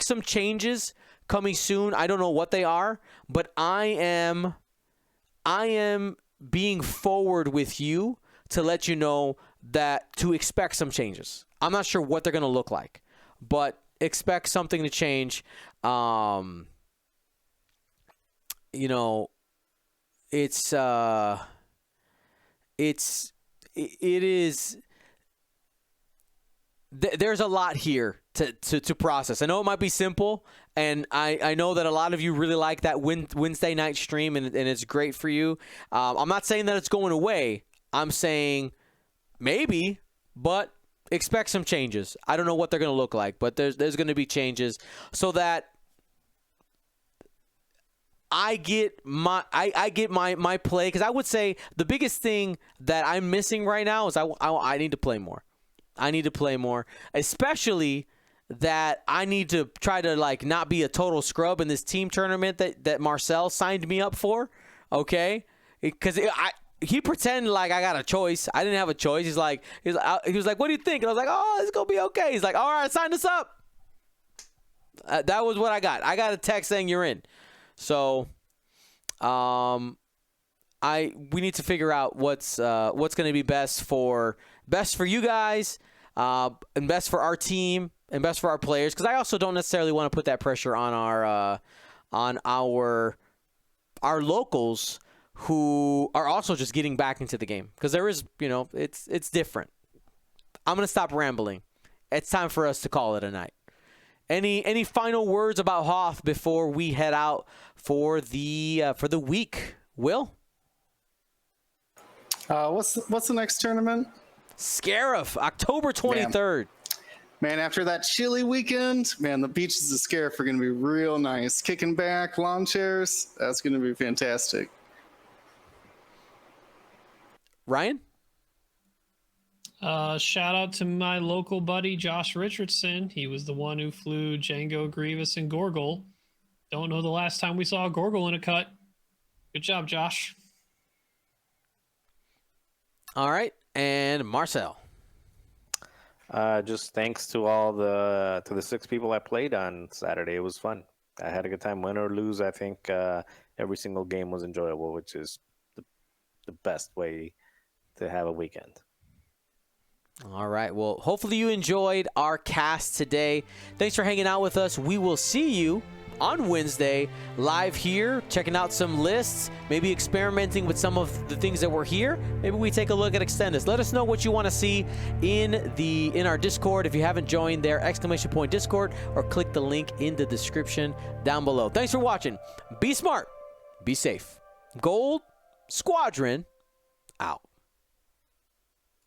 some changes coming soon. I don't know what they are, but I am being forward with you to let you know that to expect some changes. I'm not sure what they're going to look like, but expect something to change. You know, it is. There's a lot here to process. I know it might be simple, and I know that a lot of you really like that Wednesday night stream, and it's great for you. I'm not saying that it's going away. I'm saying maybe, but expect some changes. I don't know what they're going to look like, but there's going to be changes so that I get my play, because I would say the biggest thing that I'm missing right now is I need to play more. I need to play more, especially that I need to try to like not be a total scrub in this team tournament that Marcel signed me up for. Okay, because he pretended like I got a choice. I didn't have a choice. He was like, what do you think? And I was like, oh, it's gonna be okay. He's like, all right, sign us up. That was what I got. I got a text saying you're in. So, we need to figure out what's going to be best for you guys, and best for our team and best for our players. Because I also don't necessarily want to put that pressure on our locals who are also just getting back into the game. Because there is, it's different. I'm going to stop rambling. It's time for us to call it a night. Any final words about Hoth before we head out for the week? Will? What's the next tournament? Scariff, October 23rd. Man, after that chilly weekend, man, the beaches of Scariff are going to be real nice. Kicking back, lawn chairs, that's going to be fantastic. Ryan? Shout out to my local buddy, Josh Richardson. He was the one who flew Django, Grievous, and Gorgle. Don't know the last time we saw a Gorgle in a cut. Good job, Josh. All right. And Marcel. Just thanks to all the 6 people I played on Saturday. It was fun. I had a good time. Win or lose, I think every single game was enjoyable, which is the best way to have a weekend. All right. Well, hopefully you enjoyed our cast today. Thanks for hanging out with us. We will see you on Wednesday live here, checking out some lists, maybe experimenting with some of the things that were here. Maybe we take a look at Extendus. Let us know what you want to see in our Discord. If you haven't joined their !point Discord, or click the link in the description down below. Thanks for watching. Be smart. Be safe. Gold Squadron out.